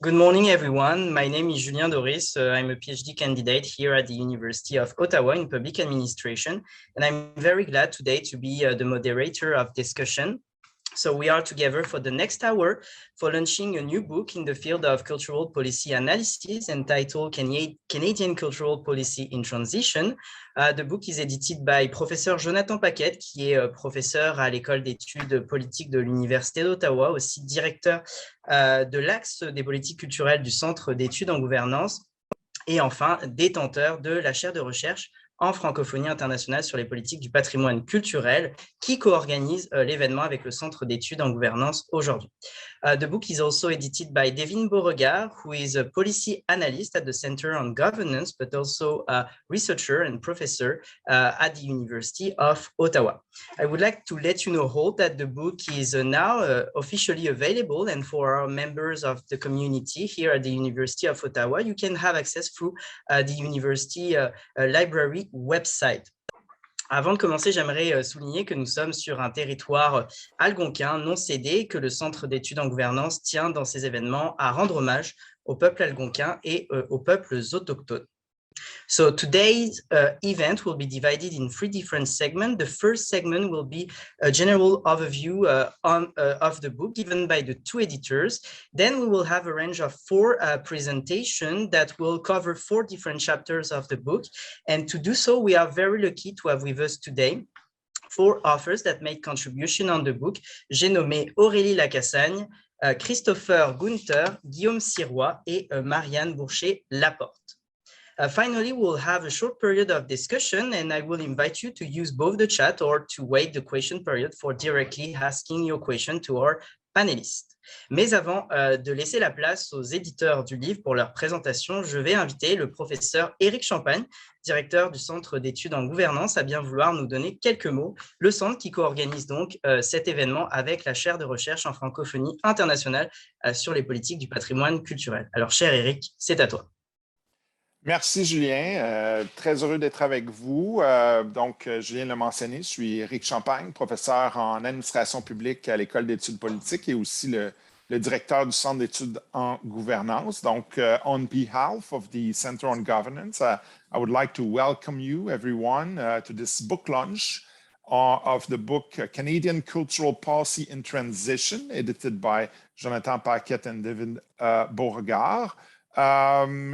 Good morning, everyone. My name is Julien Doris. I'm a PhD candidate here at the University of Ottawa in public administration, and I'm very glad today to be the moderator of discussion. So we are together for the next hour for launching a new book in the field of cultural policy analysis entitled Canadian Cultural Policy in Transition. The book is edited by Professeur Jonathan Paquette, qui est professeur à l'École d'études politiques de l'Université d'Ottawa, aussi directeur de l'axe des politiques culturelles du Centre d'études en gouvernance, et enfin détenteur de la chaire de recherche en francophonie internationale sur les politiques du patrimoine culturel, qui co-organise l'événement avec le Centre d'études en gouvernance aujourd'hui. The book is also edited by Devin Beauregard, who is a policy analyst at the Center on Governance, but also a researcher and professor at the University of Ottawa. I would like to let you know all that the book is now officially available, and for our members of the community here at the University of Ottawa, you can have access through the university library website. Avant de commencer, j'aimerais souligner que nous sommes sur un territoire algonquin non cédé, que le Centre d'études en gouvernance tient dans ces événements à rendre hommage au peuple algonquin et aux peuples autochtones. So today's event will be divided in three different segments. The first segment will be a general overview of the book given by the two editors. Then we will have a range of four presentations that will cover four different chapters of the book. And to do so, we are very lucky to have with us today four authors that made contribution on the book. J'ai nommé Aurélie Lacassagne, Christopher Gunther, Guillaume Sirois et Marianne Bourcher-Laporte. Finally, we'll have a short period of discussion, and I will invite you to use both the chat or to wait the question period for directly asking your question to our panelists. Mais avant de laisser la place aux éditeurs du livre pour leur présentation, je vais inviter le professeur Éric Champagne, directeur du Centre d'études en gouvernance, à bien vouloir nous donner quelques mots. Le centre qui co-organise donc cet événement avec la chaire de recherche en francophonie internationale sur les politiques du patrimoine culturel. Alors, cher Éric, c'est à toi. Merci, Julien. Très heureux d'être avec vous. Julien l'a mentionné, je suis Éric Champagne, professeur en administration publique à l'École d'études politiques et aussi le directeur du Centre d'études en gouvernance. Donc, on behalf of the Center on Governance, I would like to welcome you, everyone, to this book launch of the book Canadian Cultural Policy in Transition, edited by Jonathan Paquette and Devin Beauregard.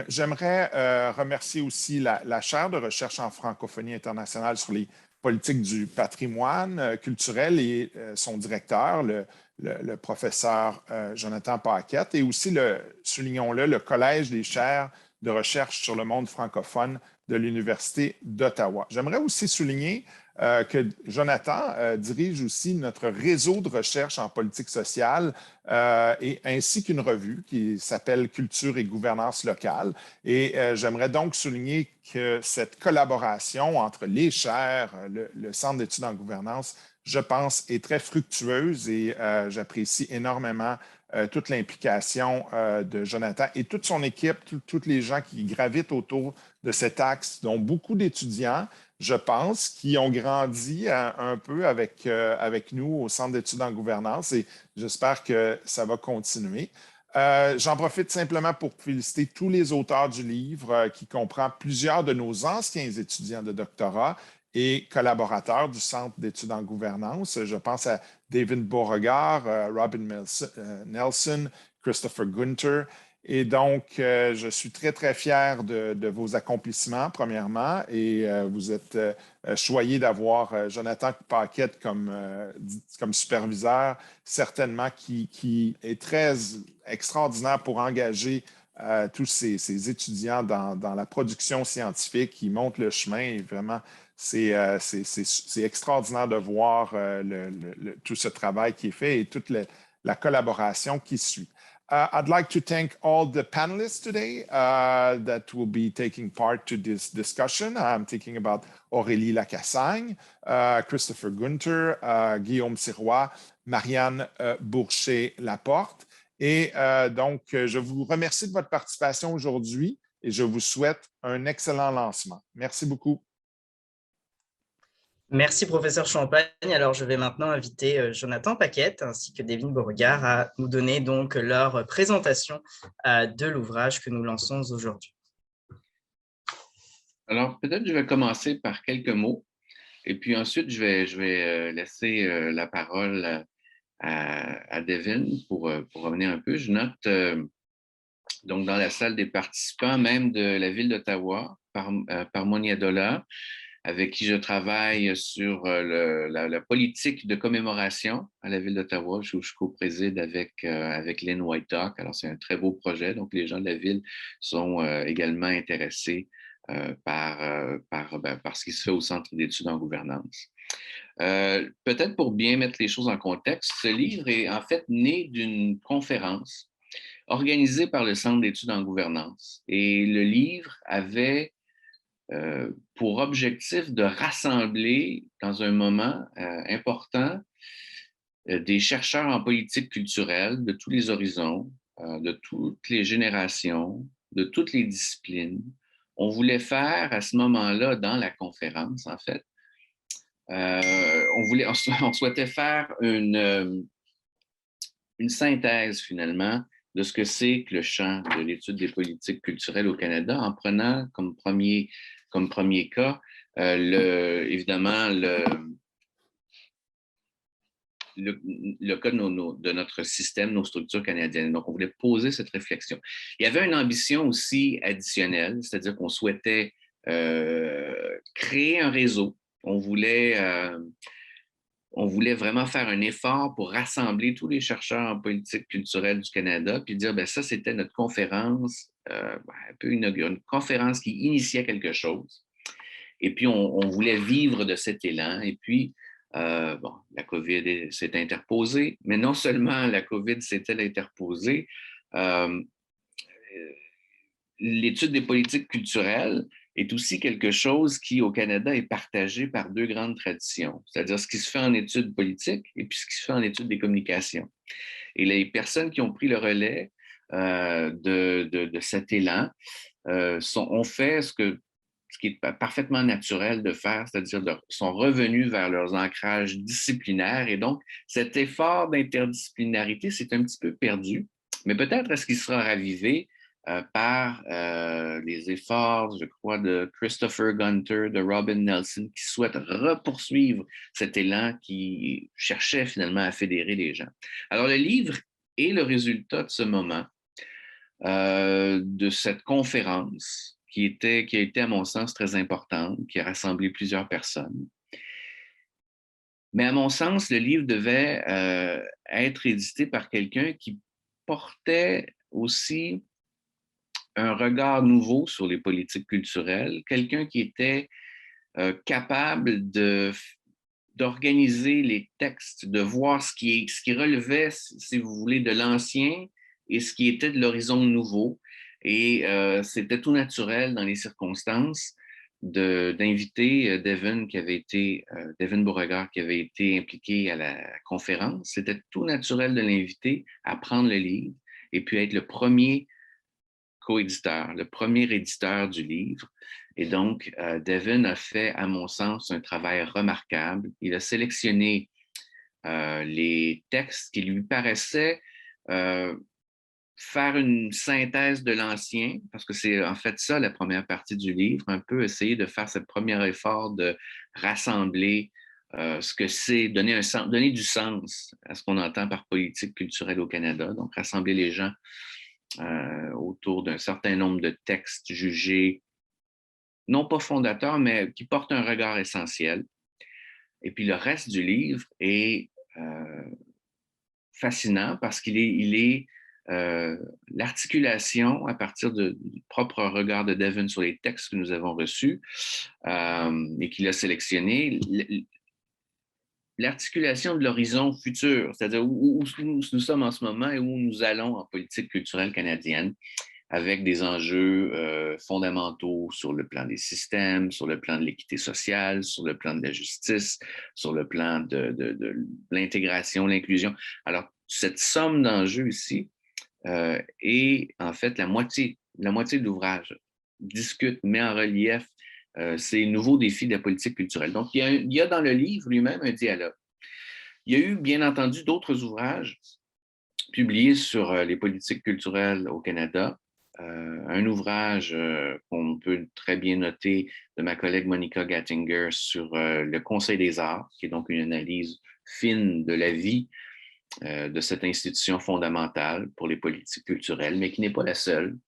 J'aimerais remercier aussi la chaire de recherche en francophonie internationale sur les politiques du patrimoine culturel et son directeur, le professeur Jonathan Paquette, et aussi, soulignons-le, le Collège des chaires de recherche sur le monde francophone de l'Université d'Ottawa. J'aimerais aussi souligner que Jonathan dirige aussi notre réseau de recherche en politique sociale et ainsi qu'une revue qui s'appelle Culture et gouvernance locale. Et j'aimerais donc souligner que cette collaboration entre les chaires, le Centre d'études en gouvernance, je pense, est très fructueuse et j'apprécie énormément toute l'implication de Jonathan et toute son équipe, tous les gens qui gravitent autour de cet axe, dont beaucoup d'étudiants, je pense, qui ont grandi un peu avec nous au Centre d'études en gouvernance et j'espère que ça va continuer. J'en profite simplement pour féliciter tous les auteurs du livre qui comprend plusieurs de nos anciens étudiants de doctorat et collaborateurs du Centre d'études en gouvernance. Je pense à David Beauregard, Robin Nelson, Christopher Gunther. Et donc, je suis très, très fier de vos accomplissements, premièrement, et vous êtes choyé d'avoir Jonathan Paquette comme superviseur, certainement, qui est très extraordinaire pour engager tous ces étudiants dans la production scientifique, qui montrent le chemin et vraiment, c'est extraordinaire de voir tout ce travail qui est fait et toute la collaboration qui suit. I'd like to thank all the panelists today that will be taking part to this discussion. I'm thinking about Aurélie Lacassagne, Christopher Gunther, Guillaume Sirois, Marianne Bourcher-Laporte. Et donc, je vous remercie de votre participation aujourd'hui et je vous souhaite un excellent lancement. Merci beaucoup. Merci, professeur Champagne. Alors, je vais maintenant inviter Jonathan Paquette ainsi que Devin Beauregard à nous donner donc leur présentation de l'ouvrage que nous lançons aujourd'hui. Alors, peut-être je vais commencer par quelques mots et puis ensuite, je vais laisser la parole à Devin pour revenir un peu. Je note donc dans la salle des participants, même de la ville d'Ottawa, par Moniadola, avec qui je travaille sur la politique de commémoration à la ville d'Ottawa, où je co-préside avec Lynn Whitetalk. Alors, c'est un très beau projet. Donc, les gens de la ville sont également intéressés par ce qui se fait au Centre d'études en gouvernance. Peut-être pour bien mettre les choses en contexte, ce livre est en fait né d'une conférence organisée par le Centre d'études en gouvernance. Et le livre avait pour objectif de rassembler dans un moment important des chercheurs en politique culturelle de tous les horizons, de toutes les générations, de toutes les disciplines. On voulait faire à ce moment-là, dans la conférence, en fait, on souhaitait faire une synthèse, finalement, de ce que c'est que le champ de l'étude des politiques culturelles au Canada, en prenant comme premier cas, évidemment, le cas de notre système, nos structures canadiennes. Donc, on voulait poser cette réflexion. Il y avait une ambition aussi additionnelle, c'est-à-dire qu'on souhaitait créer un réseau. On voulait vraiment faire un effort pour rassembler tous les chercheurs en politique culturelle du Canada, puis dire, ben ça, c'était notre conférence, un peu une conférence qui initiait quelque chose. Et puis, on voulait vivre de cet élan. Et puis, la COVID s'est interposée, mais non seulement la COVID s'est-elle interposée, l'étude des politiques culturelles est aussi quelque chose qui, au Canada, est partagé par deux grandes traditions, c'est-à-dire ce qui se fait en études politiques et puis ce qui se fait en études des communications. Et les personnes qui ont pris le relais de cet élan ont fait ce qui est parfaitement naturel de faire, c'est-à-dire sont revenus vers leurs ancrages disciplinaires. Et donc, cet effort d'interdisciplinarité s'est un petit peu perdu, mais peut-être est-ce qu'il sera ravivé par les efforts, je crois, de Christopher Gunter, de Robin Nelson, qui souhaitent repoursuivre cet élan qui cherchait finalement à fédérer les gens. Alors, le livre est le résultat de ce moment, de cette conférence qui a été, à mon sens, très importante, qui a rassemblé plusieurs personnes. Mais à mon sens, le livre devait être édité par quelqu'un qui portait aussi un regard nouveau sur les politiques culturelles, quelqu'un qui était capable d'organiser les textes, de voir ce qui relevait, si vous voulez, de l'ancien et ce qui était de l'horizon nouveau. Et c'était tout naturel dans les circonstances d'inviter Devin Beauregard, qui avait été impliqué à la conférence. C'était tout naturel de l'inviter à prendre le livre et puis être le premier co-éditeur, le premier éditeur du livre. Et donc, Devin a fait, à mon sens, un travail remarquable. Il a sélectionné les textes qui lui paraissaient faire une synthèse de l'ancien, parce que c'est en fait ça la première partie du livre, un peu essayer de faire ce premier effort de rassembler ce que c'est, donner du sens à ce qu'on entend par politique culturelle au Canada, donc rassembler les gens autour d'un certain nombre de textes jugés non pas fondateurs, mais qui portent un regard essentiel. Et puis le reste du livre est fascinant parce qu'il est l'articulation à partir du propre regard de Devin sur les textes que nous avons reçus et qu'il a sélectionnés, l'articulation de l'horizon futur, c'est-à-dire où nous sommes en ce moment et où nous allons en politique culturelle canadienne, avec des enjeux fondamentaux sur le plan des systèmes, sur le plan de l'équité sociale, sur le plan de la justice, sur le plan de l'intégration, l'inclusion. Alors, cette somme d'enjeux ici est en fait la moitié de l'ouvrage, discute, met en relief ces nouveaux défis de la politique culturelle. Donc, il y a dans le livre lui-même un dialogue. Il y a eu, bien entendu, d'autres ouvrages publiés sur les politiques culturelles au Canada. Un ouvrage qu'on peut très bien noter de ma collègue Monica Gattinger sur le Conseil des arts, qui est donc une analyse fine de la vie de cette institution fondamentale pour les politiques culturelles, mais qui n'est pas la seule.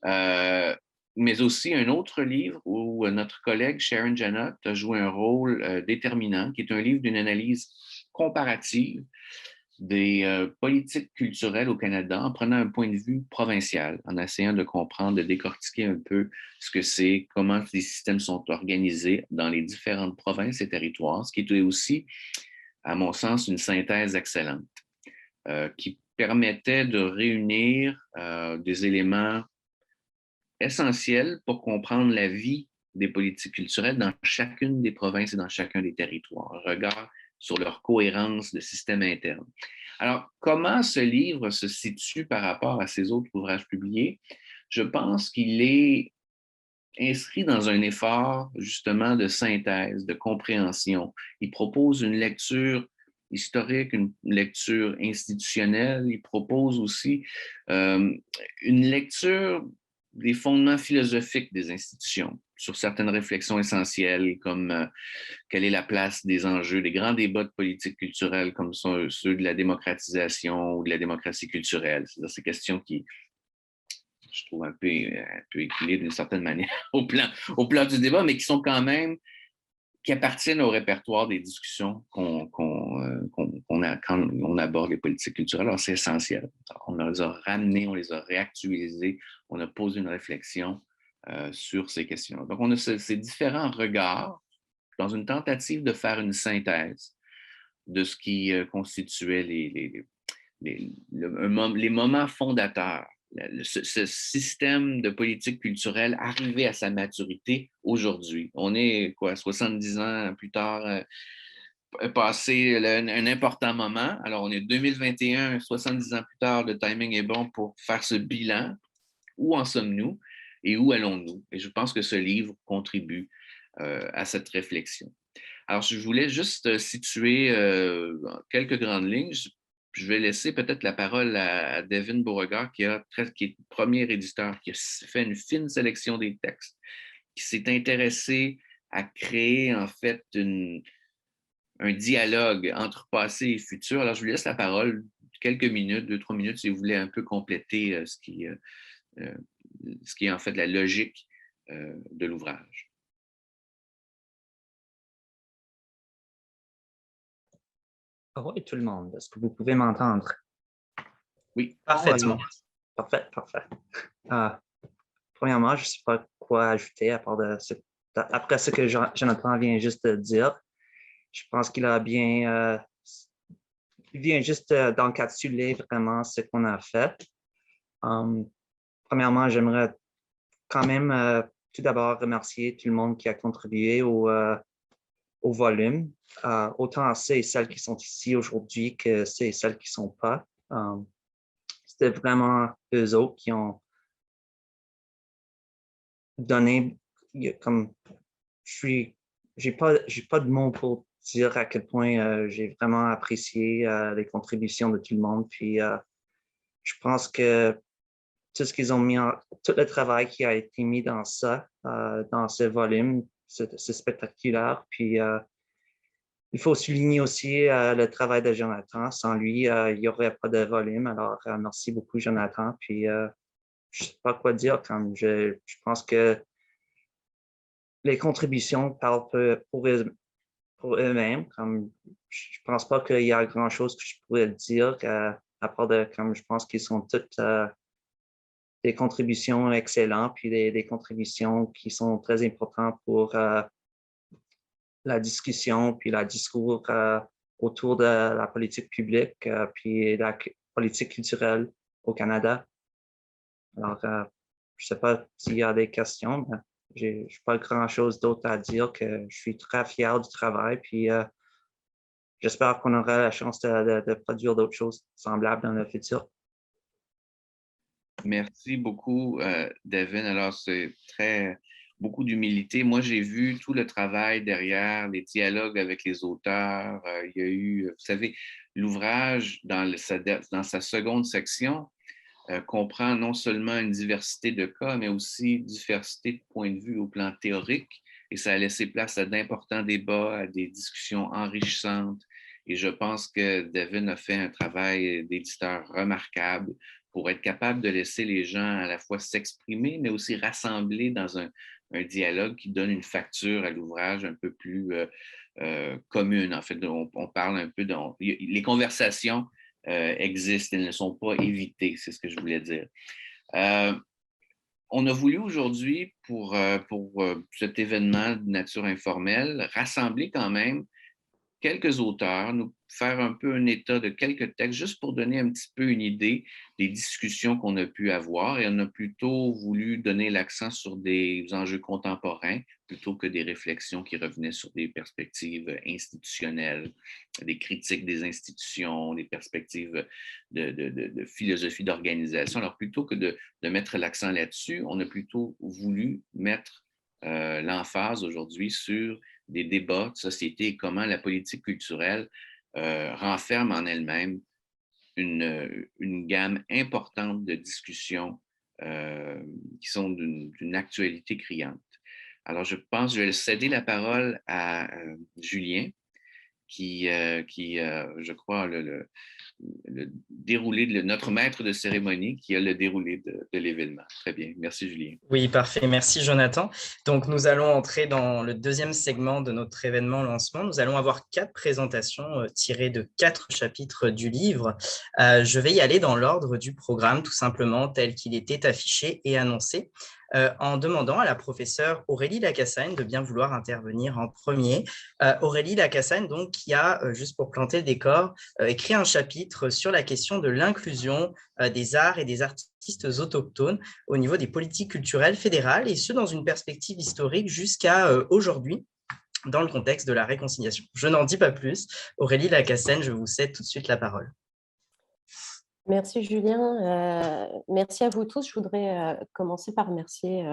Mais aussi un autre livre où notre collègue Sharon Janot a joué un rôle déterminant, qui est un livre d'une analyse comparative des politiques culturelles au Canada en prenant un point de vue provincial, en essayant de comprendre, de décortiquer un peu ce que c'est, comment les systèmes sont organisés dans les différentes provinces et territoires, ce qui est aussi, à mon sens, une synthèse excellente qui permettait de réunir des éléments essentiels pour comprendre la vie des politiques culturelles dans chacune des provinces et dans chacun des territoires, un regard sur leur cohérence de système interne. Alors, comment ce livre se situe par rapport à ces autres ouvrages publiés? Je pense qu'il est inscrit dans un effort justement de synthèse, de compréhension. Il propose une lecture historique, une lecture institutionnelle. Il propose aussi une lecture des fondements philosophiques des institutions sur certaines réflexions essentielles comme quelle est la place des enjeux, des grands débats de politique culturelle comme ceux de la démocratisation ou de la démocratie culturelle. C'est-à-dire ces questions qui, je trouve, un peu éculées d'une certaine manière au plan du débat, mais qui sont quand même, qui appartiennent au répertoire des discussions qu'on a quand on aborde les politiques culturelles. Alors, c'est essentiel. On les a ramenés, on les a réactualisés, on a posé une réflexion sur ces questions. Donc, on a ces différents regards dans une tentative de faire une synthèse de ce qui constituait les moments fondateurs. Ce système de politique culturelle arrivé à sa maturité aujourd'hui. On est, 70 ans plus tard, passé un important moment. Alors, on est 2021, 70 ans plus tard, le timing est bon pour faire ce bilan. Où en sommes-nous et où allons-nous? Et je pense que ce livre contribue à cette réflexion. Alors, je voulais juste situer quelques grandes lignes. Je vais laisser peut-être la parole à Devin Beauregard, qui est le premier éditeur, qui a fait une fine sélection des textes, qui s'est intéressé à créer en fait un dialogue entre passé et futur. Alors, je vous laisse la parole quelques minutes, 2-3 minutes, si vous voulez un peu compléter ce qui est en fait la logique de l'ouvrage. Oui, tout le monde. Est-ce que vous pouvez m'entendre? Oui. Parfaitement. Parfait, parfait. Premièrement, je ne sais pas quoi ajouter à part après ce que Jonathan vient juste de dire. Je pense qu'il a bien... il vient juste d'encapsuler vraiment ce qu'on a fait. Premièrement, j'aimerais quand même tout d'abord remercier tout le monde qui a contribué au volume, autant ceux et celles qui sont ici aujourd'hui que ceux et celles qui ne sont pas. C'était vraiment eux autres qui ont donné, comme j'ai pas de mots pour dire à quel point j'ai vraiment apprécié les contributions de tout le monde. Puis je pense que tout ce qu'ils ont mis tout le travail qui a été mis dans ça, dans ce volume, c'est spectaculaire. Puis il faut souligner aussi le travail de Jonathan. Sans lui, il n'y aurait pas de volume. Alors, merci beaucoup, Jonathan. Puis, je ne sais pas quoi dire. Je pense que les contributions parlent pour eux-mêmes. Je ne pense pas qu'il y a grand-chose que je pourrais dire, à part comme je pense qu'ils sont toutes des contributions excellentes, puis des contributions qui sont très importantes pour la discussion, puis le discours autour de la politique publique, puis la politique culturelle au Canada. Alors, je ne sais pas s'il y a des questions, mais je n'ai pas grand-chose d'autre à dire que je suis très fier du travail, puis j'espère qu'on aura la chance de produire d'autres choses semblables dans le futur. Merci beaucoup, Devin. Alors, beaucoup d'humilité. Moi, j'ai vu tout le travail derrière, les dialogues avec les auteurs. Il y a eu, vous savez, l'ouvrage dans sa seconde section comprend non seulement une diversité de cas, mais aussi diversité de points de vue au plan théorique. Et ça a laissé place à d'importants débats, à des discussions enrichissantes. Et je pense que Devin a fait un travail d'éditeur remarquable pour être capable de laisser les gens à la fois s'exprimer, mais aussi rassembler dans un dialogue qui donne une facture à l'ouvrage un peu plus commune. En fait, on parle un peu les conversations existent, elles ne sont pas évitées, c'est ce que je voulais dire. On a voulu aujourd'hui, pour cet événement de nature informelle, rassembler quand même quelques auteurs, nous faire un peu un état de quelques textes, juste pour donner un petit peu une idée des discussions qu'on a pu avoir. Et on a plutôt voulu donner l'accent sur des enjeux contemporains plutôt que des réflexions qui revenaient sur des perspectives institutionnelles, des critiques des institutions, des perspectives de philosophie d'organisation. Alors, plutôt que de mettre l'accent là-dessus, on a plutôt voulu mettre l'emphase aujourd'hui sur des débats de société et comment la politique culturelle renferme en elle-même une gamme importante de discussions qui sont d'une actualité criante. Alors, je pense que je vais céder la parole à Julien, qui je crois, le déroulé, notre maître de cérémonie, qui a le déroulé de l'événement. Très bien. Merci, Julien. Oui, parfait. Merci, Jonathan. Donc, nous allons entrer dans le deuxième segment de notre événement lancement. Nous allons avoir 4 présentations tirées de 4 chapitres du livre. Je vais y aller dans l'ordre du programme, tout simplement, tel qu'il était affiché et annoncé. En demandant à la professeure Aurélie Lacassagne de bien vouloir intervenir en premier. Aurélie Lacassagne, donc, qui a, juste pour planter le décor, écrit un chapitre sur la question de l'inclusion des arts et des artistes autochtones au niveau des politiques culturelles fédérales, et ce, dans une perspective historique jusqu'à aujourd'hui, dans le contexte de la réconciliation. Je n'en dis pas plus. Aurélie Lacassagne, je vous cède tout de suite la parole. Merci Julien, merci à vous tous. Je voudrais commencer par remercier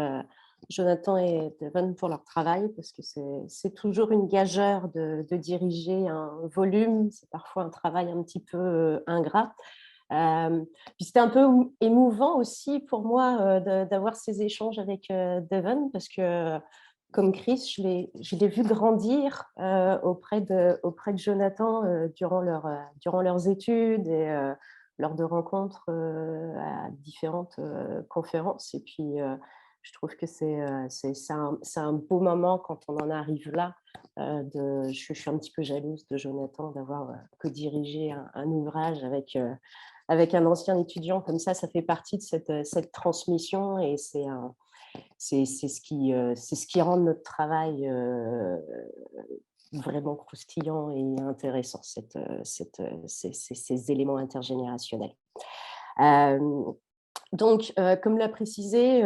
Jonathan et Devin pour leur travail, parce que c'est toujours une gageure de diriger un volume, c'est parfois un travail un petit peu ingrat. Puis c'était un peu émouvant aussi pour moi d'avoir ces échanges avec Devin, parce que comme Chris, je l'ai vu grandir auprès de Jonathan durant leurs études et lors de rencontres à différentes conférences. Et puis, je trouve que c'est un beau moment quand on en arrive là. Je suis un petit peu jalouse de Jonathan d'avoir co-dirigé un ouvrage avec un ancien étudiant comme ça. Ça fait partie de cette transmission, et c'est ce qui rend notre travail vraiment croustillant et intéressant, ces éléments intergénérationnels. Donc, comme l'a précisé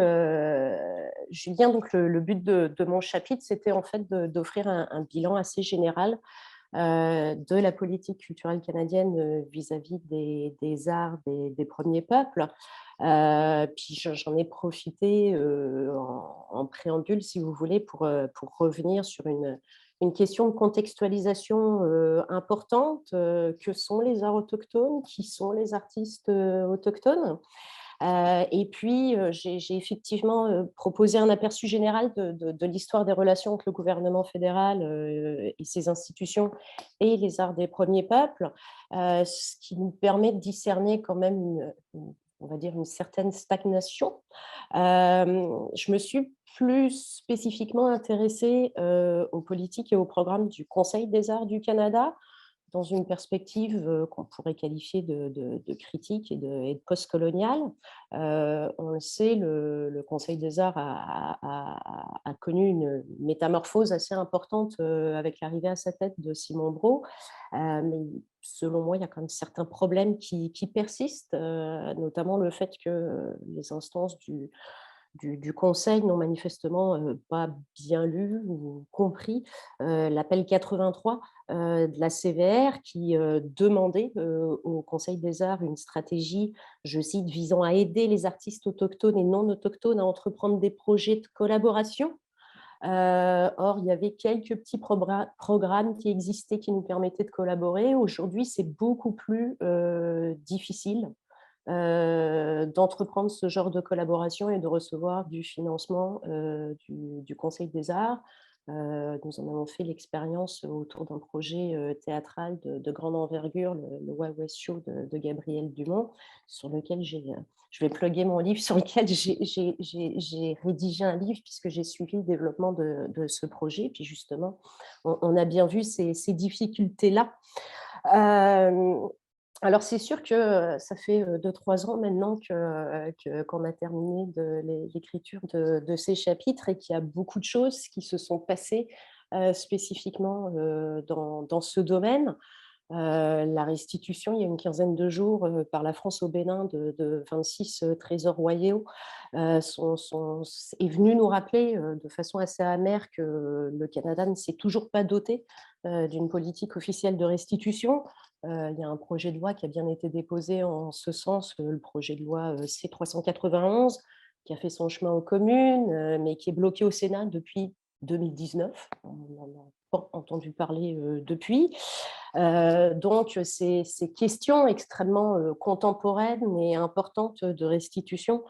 Julien, donc le but de mon chapitre, c'était en fait d'offrir un bilan assez général de la politique culturelle canadienne vis-à-vis des arts des premiers peuples. Puis j'en ai profité en préambule, si vous voulez, pour revenir sur une question de contextualisation importante, que sont les arts autochtones, qui sont les artistes autochtones. Et puis, j'ai effectivement proposé un aperçu général de l'histoire des relations entre le gouvernement fédéral et ses institutions et les arts des premiers peuples, ce qui nous permet de discerner quand même on va dire une certaine stagnation. Je me suis plus spécifiquement intéressée aux politiques et aux programmes du Conseil des arts du Canada, dans une perspective qu'on pourrait qualifier de critique et de post-coloniale. On le sait, le Conseil des arts a connu une métamorphose assez importante avec l'arrivée à sa tête de Simon Brault. Mais selon moi, il y a quand même certains problèmes qui persistent, notamment le fait que les instances du Conseil n'ont manifestement pas bien lu ou compris l'appel 83 de la CVR, qui demandait au Conseil des arts une stratégie, je cite, visant à aider les artistes autochtones et non autochtones à entreprendre des projets de collaboration Or, il y avait quelques petits programmes qui existaient, qui nous permettaient de collaborer. Aujourd'hui, c'est beaucoup plus difficile d'entreprendre ce genre de collaboration et de recevoir du financement du Conseil des arts. Nous en avons fait l'expérience autour d'un projet théâtral de grande envergure, le Wild West Show de Gabriel Dumont, sur lequel je vais plugger mon livre, sur lequel j'ai rédigé un livre puisque j'ai suivi le développement de ce projet. Puis justement, on a bien vu ces difficultés-là. Alors, c'est sûr que ça fait 2-3 ans maintenant qu'on a terminé l'écriture de ces chapitres et qu'il y a beaucoup de choses qui se sont passées spécifiquement dans ce domaine. La restitution, il y a une quinzaine de jours, par la France au Bénin de 26 trésors royaux est venue nous rappeler de façon assez amère que le Canada ne s'est toujours pas doté d'une politique officielle de restitution. Il y a un projet de loi qui a bien été déposé en ce sens, le projet de loi C-391, qui a fait son chemin aux communes, mais qui est bloqué au Sénat depuis 2019. On n'en a pas entendu parler depuis. Donc, ces questions extrêmement contemporaines et importantes de restitution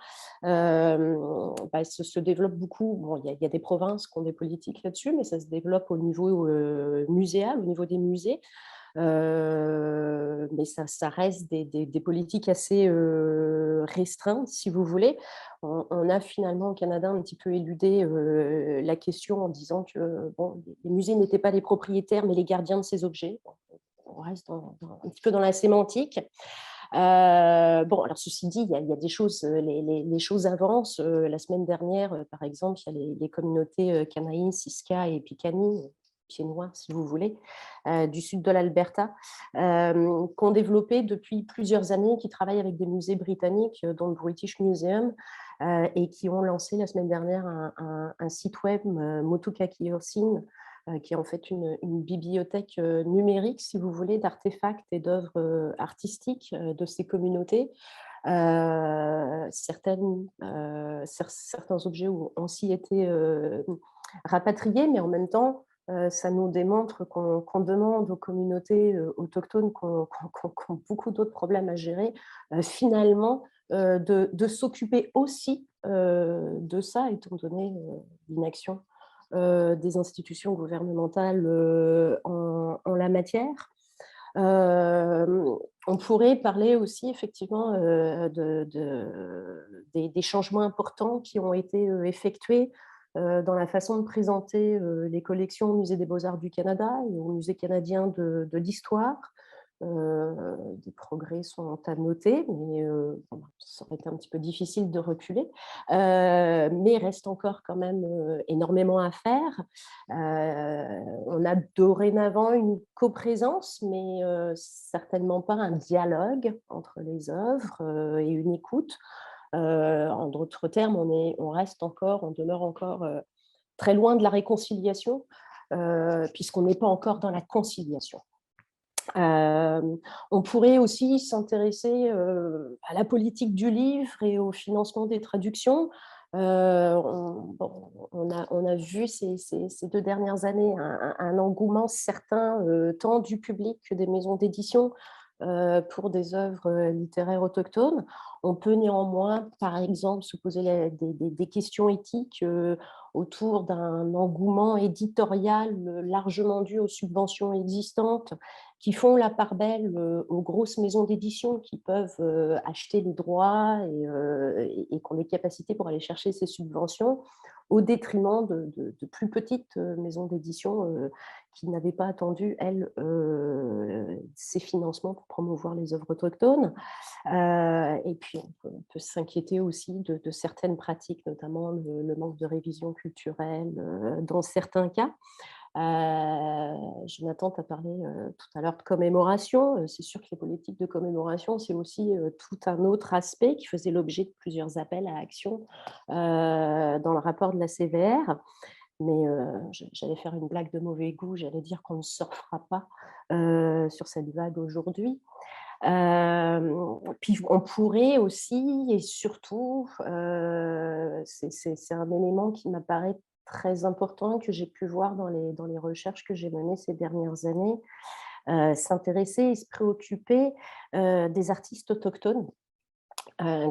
se développent beaucoup. Bon, il y a des provinces qui ont des politiques là-dessus, mais ça se développe au niveau muséal, au niveau des musées. Mais ça reste des politiques assez restreintes, si vous voulez. On a finalement au Canada un petit peu éludé la question en disant que bon, les musées n'étaient pas les propriétaires, mais les gardiens de ces objets. On reste un petit peu dans la sémantique. Bon, alors ceci dit, il y a des choses, les choses avancent. La semaine dernière, par exemple, il y a les communautés Kainai, Siska et Piikani, pieds noirs si vous voulez, du sud de l'Alberta, qu'on développé depuis plusieurs années, qui travaillent avec des musées britanniques, dont le British Museum, et qui ont lancé la semaine dernière un site web, Motukaki Osin, qui est en fait une bibliothèque numérique, si vous voulez, d'artefacts et d'œuvres artistiques de ces communautés. Certains objets ont aussi été rapatriés, mais en même temps, ça nous démontre qu'on demande aux communautés autochtones qui ont beaucoup d'autres problèmes à gérer, finalement, de s'occuper aussi de ça, étant donné l'inaction des institutions gouvernementales en la matière. On pourrait parler aussi effectivement des changements importants qui ont été effectués dans la façon de présenter les collections au Musée des Beaux-Arts du Canada et au Musée canadien de l'histoire. Des progrès sont à noter, mais ça aurait été un petit peu difficile de reculer. Mais il reste encore quand même énormément à faire. On a dorénavant une coprésence, mais certainement pas un dialogue entre les œuvres et une écoute. En d'autres termes, on demeure encore très loin de la réconciliation, puisqu'on n'est pas encore dans la conciliation. On pourrait aussi s'intéresser à la politique du livre et au financement des traductions. On a vu ces 2 dernières années un engouement certain, tant du public que des maisons d'édition, pour des œuvres littéraires autochtones. On peut néanmoins, par exemple, se poser des questions éthiques autour d'un engouement éditorial largement dû aux subventions existantes qui font la part belle aux grosses maisons d'édition qui peuvent acheter les droits et qui ont les capacités pour aller chercher ces subventions, au détriment de plus petites maisons d'édition qui n'avaient pas attendu, elles, ces financements pour promouvoir les œuvres autochtones. Et puis, on peut s'inquiéter aussi de certaines pratiques, notamment le manque de révision culturelle dans certains cas. Jonathan t'a parlé tout à l'heure de commémoration. C'est sûr que les politiques de commémoration, c'est aussi tout un autre aspect qui faisait l'objet de plusieurs appels à action dans le rapport de la CVR. Mais j'allais faire une blague de mauvais goût, j'allais dire qu'on ne surfera pas sur cette vague aujourd'hui. Puis on pourrait aussi, et surtout, c'est un élément qui m'apparaît très important que j'ai pu voir dans les recherches que j'ai menées ces dernières années, s'intéresser et se préoccuper des artistes autochtones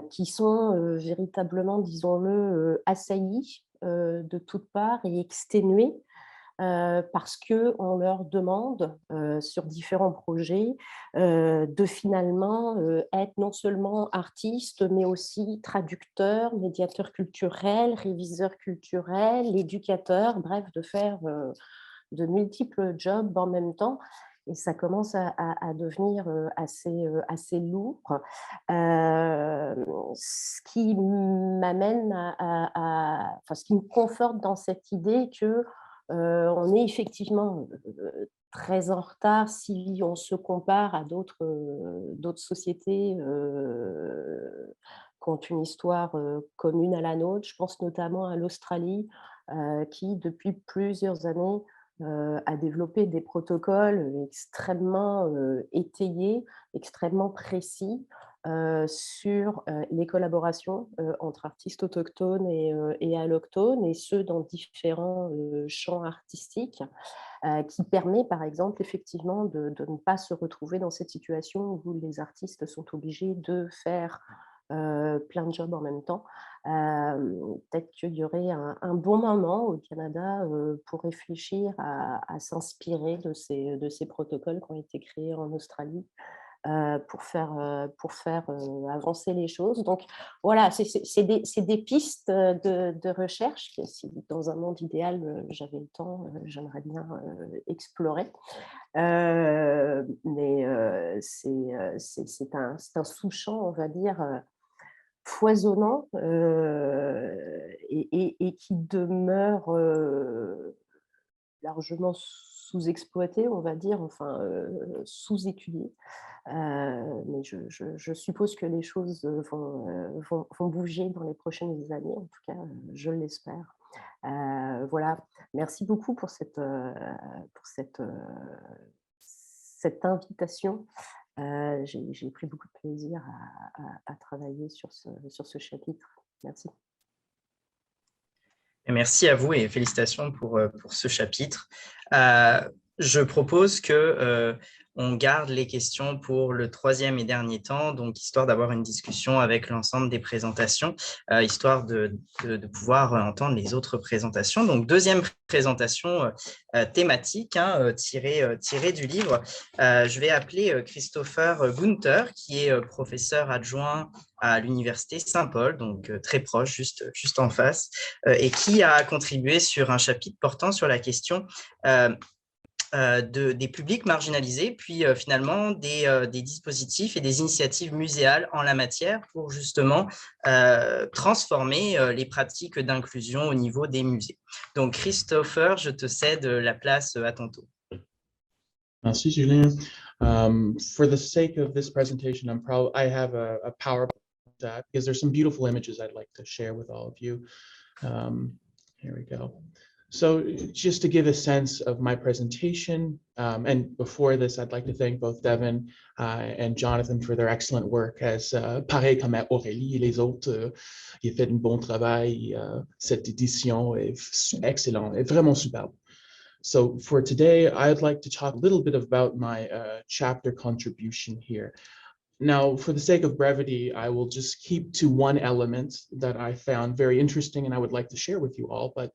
qui sont véritablement, disons-le, assaillis de toutes parts et exténués parce qu'on leur demande sur différents projets de finalement être non seulement artiste, mais aussi traducteur, médiateur culturel, réviseur culturel, éducateur, bref, de faire de multiples jobs en même temps. Et ça commence à devenir assez lourd. Ce qui m'amène enfin, ce qui me conforte dans cette idée que on est effectivement très en retard si on se compare à d'autres sociétés qui ont une histoire commune à la nôtre. Je pense notamment à l'Australie qui, depuis plusieurs années, a développé des protocoles extrêmement étayés, extrêmement précis sur les collaborations entre artistes autochtones et allochtones, et ce, dans différents champs artistiques, qui permet, par exemple, effectivement, de ne pas se retrouver dans cette situation où les artistes sont obligés de faire plein de jobs en même temps. Peut-être qu'il y aurait un bon moment au Canada pour réfléchir à s'inspirer de ces protocoles qui ont été créés en Australie pour faire avancer les choses. Donc voilà, c'est des pistes de recherche que, si dans un monde idéal j'avais le temps, j'aimerais bien explorer. Mais c'est un sous-champ, on va dire, foisonnant et qui demeure largement sous-exploité, on va dire, enfin sous-étudié. Mais je suppose que les choses vont bouger dans les prochaines années, en tout cas, je l'espère. Voilà, merci beaucoup pour cette invitation. J'ai pris beaucoup de plaisir à travailler sur ce chapitre. Merci. Merci à vous et félicitations pour ce chapitre. Je propose que on garde les questions pour le troisième et dernier temps, donc histoire d'avoir une discussion avec l'ensemble des présentations, histoire de pouvoir entendre les autres présentations. Donc, deuxième présentation thématique, tirée du livre. Je vais appeler Christopher Gunther, qui est professeur adjoint à l'université Saint-Paul, donc très proche, juste en face, et qui a contribué sur un chapitre portant sur la question des publics marginalisés, puis finalement des dispositifs et des initiatives muséales en la matière pour justement transformer les pratiques d'inclusion au niveau des musées. Donc Christopher, je te cède la place à ton tour. Merci Julien. For the sake of this presentation, I have a PowerPoint because there's some beautiful images I'd like to share with all of you. Here we go. So just to give a sense of my presentation, and before this, I'd like to thank both Devin and Jonathan for their excellent work, as pareil comme Aurélie et les autres, ils ont fait un bon travail. Cette édition est excellente, est vraiment superbe. So for today, I'd like to talk a little bit about my chapter contribution here. Now, for the sake of brevity, I will just keep to one element that I found very interesting and I would like to share with you all. But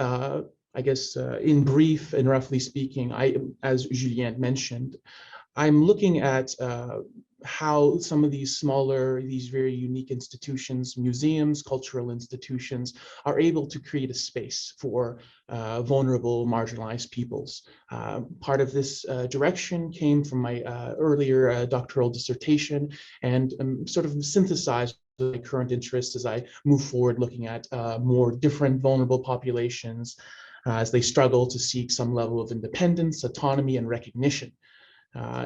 I guess in brief and roughly speaking, as Julien mentioned, I'm looking at how some of these very unique institutions, museums, cultural institutions, are able to create a space for vulnerable, marginalized peoples. Part of this direction came from my earlier doctoral dissertation and sort of synthesized my current interests as I move forward looking at more different vulnerable populations as they struggle to seek some level of independence, autonomy, and recognition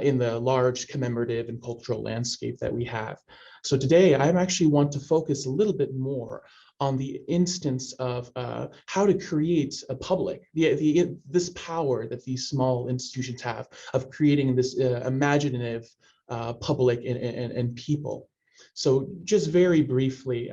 in the large commemorative and cultural landscape that we have. So today, I actually want to focus a little bit more on the instance of how to create a public, this power that these small institutions have of creating this imaginative public and people. So just very briefly,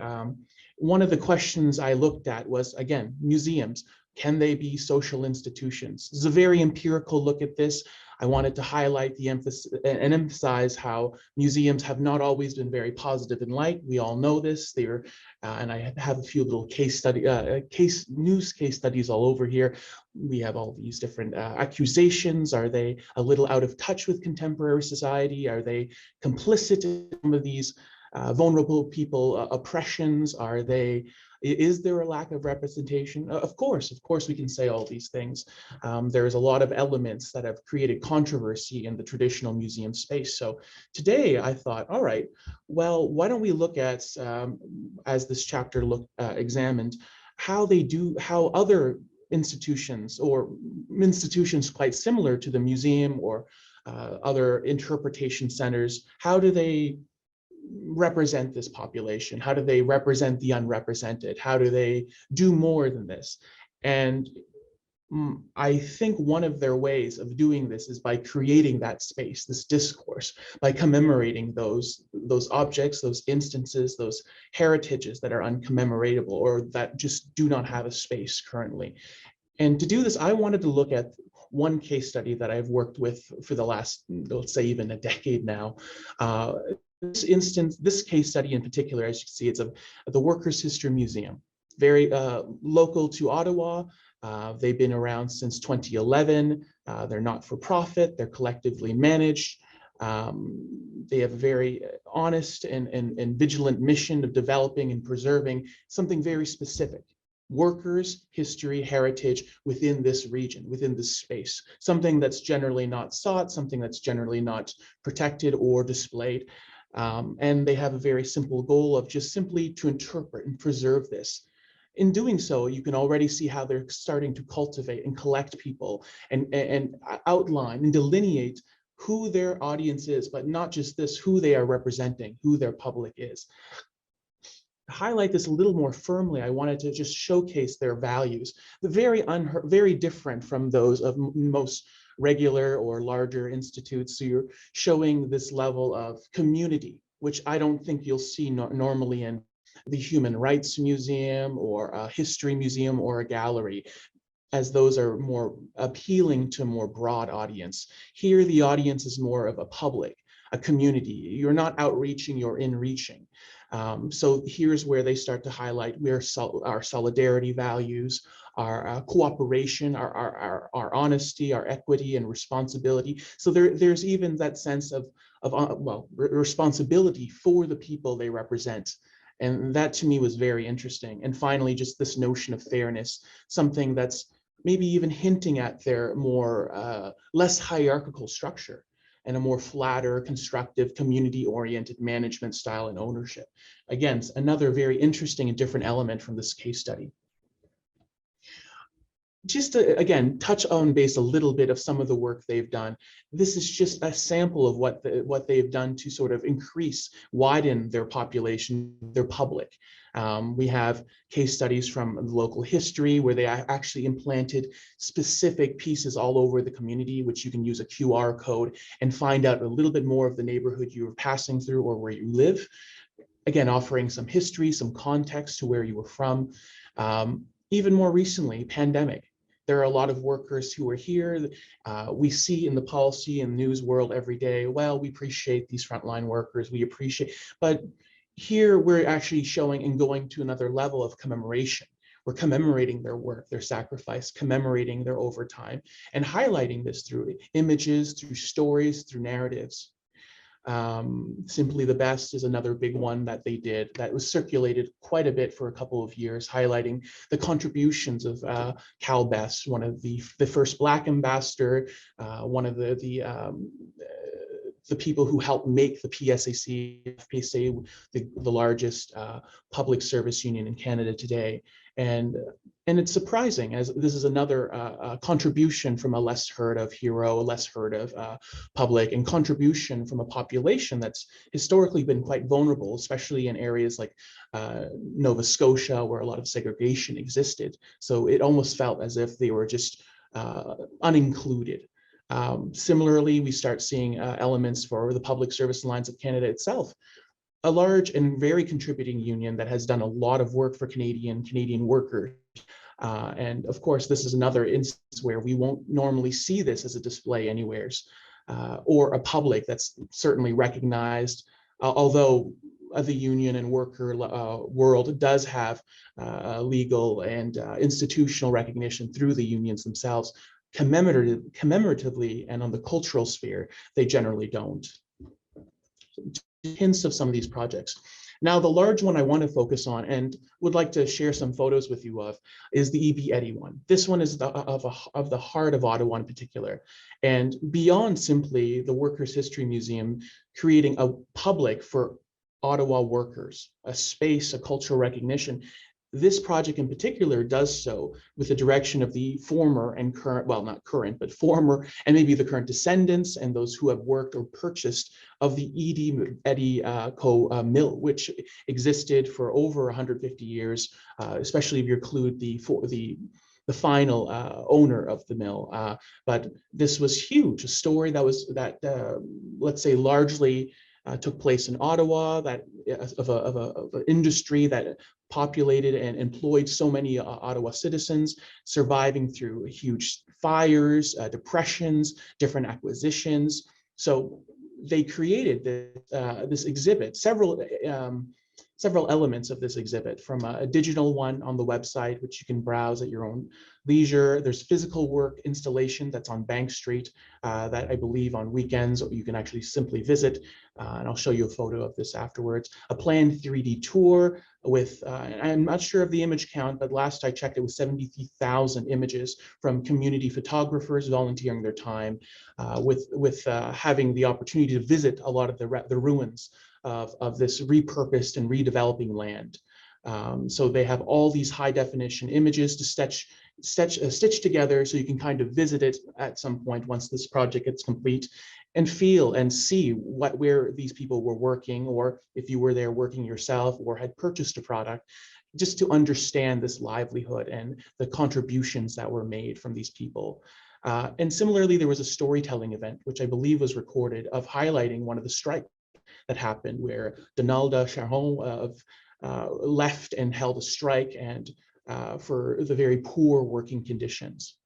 one of the questions I looked at was, again, museums. Can they be social institutions? This is a very empirical look at this. I wanted to highlight the emphasis and emphasize how museums have not always been very positive in light. We all know this. They're, and I have a few little case studies all over here. We have all these different accusations. Are they a little out of touch with contemporary society? Are they complicit in some of these vulnerable people oppressions? Is there a lack of representation? Of course we can say all these things. There's a lot of elements that have created controversy in the traditional museum space. So today I thought, all right, well, why don't we look at, as this chapter examined, how other institutions or institutions quite similar to the museum or other interpretation centers, how do they represent this population? How do they represent the unrepresented? How do they do more than this? And I think one of their ways of doing this is by creating that space, this discourse, by commemorating those objects, those instances, those heritages that are uncommemoratable or that just do not have a space currently. And to do this, I wanted to look at one case study that I've worked with for the last, let's say, even a decade now. This case study in particular, as you can see, it's of the Workers' History Museum, very local to Ottawa. They've been around since 2011. They're not for profit. They're collectively managed. They have a very honest and vigilant mission of developing and preserving something very specific: workers, history, heritage within this region, within this space, something that's generally not sought, something that's generally not protected or displayed. And they have a very simple goal of just simply to interpret and preserve this. In doing so, you can already see how they're starting to cultivate and collect people and outline and delineate who their audience is, but not just this, who they are representing, who their public is. To highlight this a little more firmly, I wanted to just showcase their values, very different from those of most regular or larger institutes. So you're showing this level of community, which I don't think you'll see normally in the Human Rights Museum or a history museum or a gallery, as those are more appealing to a more broad audience. Here, the audience is more of a public, a community. You're not outreaching, you're in-reaching. So here's where they start to highlight our solidarity values, our cooperation, our honesty, our equity and responsibility. So there's even that sense of responsibility for the people they represent. And that to me was very interesting. And finally, just this notion of fairness, something that's maybe even hinting at their more less hierarchical structure and a more flatter, constructive, community-oriented management style and ownership. Again, another very interesting and different element from this case study. Just to, again, touch on base a little bit of some of the work they've done. This is just a sample of what they've done to sort of widen their population, their public. We have case studies from local history where they actually implanted specific pieces all over the community, which you can use a QR code and find out a little bit more of the neighborhood you were passing through or where you live. Again, offering some history, some context to where you were from. Even more recently, pandemic. There are a lot of workers who are here. We see in the policy and news world every day, well, we appreciate these frontline workers, but here we're actually showing and going to another level of commemoration. We're commemorating their work, their sacrifice, commemorating their overtime, and highlighting this through images, through stories, through narratives. Simply the Best is another big one that they did that was circulated quite a bit for a couple of years, highlighting the contributions of Cal Best, one of the first Black ambassador, one of the people who helped make the PSAC, the largest public service union in Canada today. And it's surprising, as this is another contribution from a less heard of hero, a less heard of public, and contribution from a population that's historically been quite vulnerable, especially in areas like Nova Scotia, where a lot of segregation existed. So it almost felt as if they were just unincluded. Similarly, we start seeing elements for the Public Service Alliance of Canada itself, a large and very contributing union that has done a lot of work for Canadian workers. And of course, this is another instance where we won't normally see this as a display anywheres, or a public that's certainly recognized, although the union and worker world does have legal and institutional recognition through the unions themselves. Commemoratively and on the cultural sphere, they generally don't. Hints of some of these projects. Now, the large one I want to focus on and would like to share some photos with you of is the E.B. Eddy one. This one is of the heart of Ottawa in particular. And beyond simply the Workers' History Museum creating a public for Ottawa workers, a space, a cultural recognition, this project in particular does so with the direction of the former and current, well, not current, but former and maybe the current descendants and those who have worked or purchased of the E.B. Eddy mill, which existed for over 150 years, especially if you include the final owner of the mill. But this was huge, a story that let's say largely took place in Ottawa, that of an industry that populated and employed so many Ottawa citizens, surviving through huge fires, depressions, different acquisitions. So they created this exhibit, several elements of this exhibit, from a digital one on the website, which you can browse at your own leisure. There's physical work installation that's on Bank Street that I believe on weekends you can actually simply visit. And I'll show you a photo of this afterwards. A planned 3D tour with, I'm not sure of the image count, but last I checked, it was 73,000 images from community photographers volunteering their time, with having the opportunity to visit a lot of the ruins of this repurposed and redeveloping land. So they have all these high definition images to stitch together, so you can kind of visit it at some point once this project gets complete, and feel and see where these people were working, or if you were there working yourself or had purchased a product, just to understand this livelihood and the contributions that were made from these people. And similarly, there was a storytelling event, which I believe was recorded, of highlighting one of the strikes that happened, where Donalda Charron left and held a strike, and for the very poor working conditions.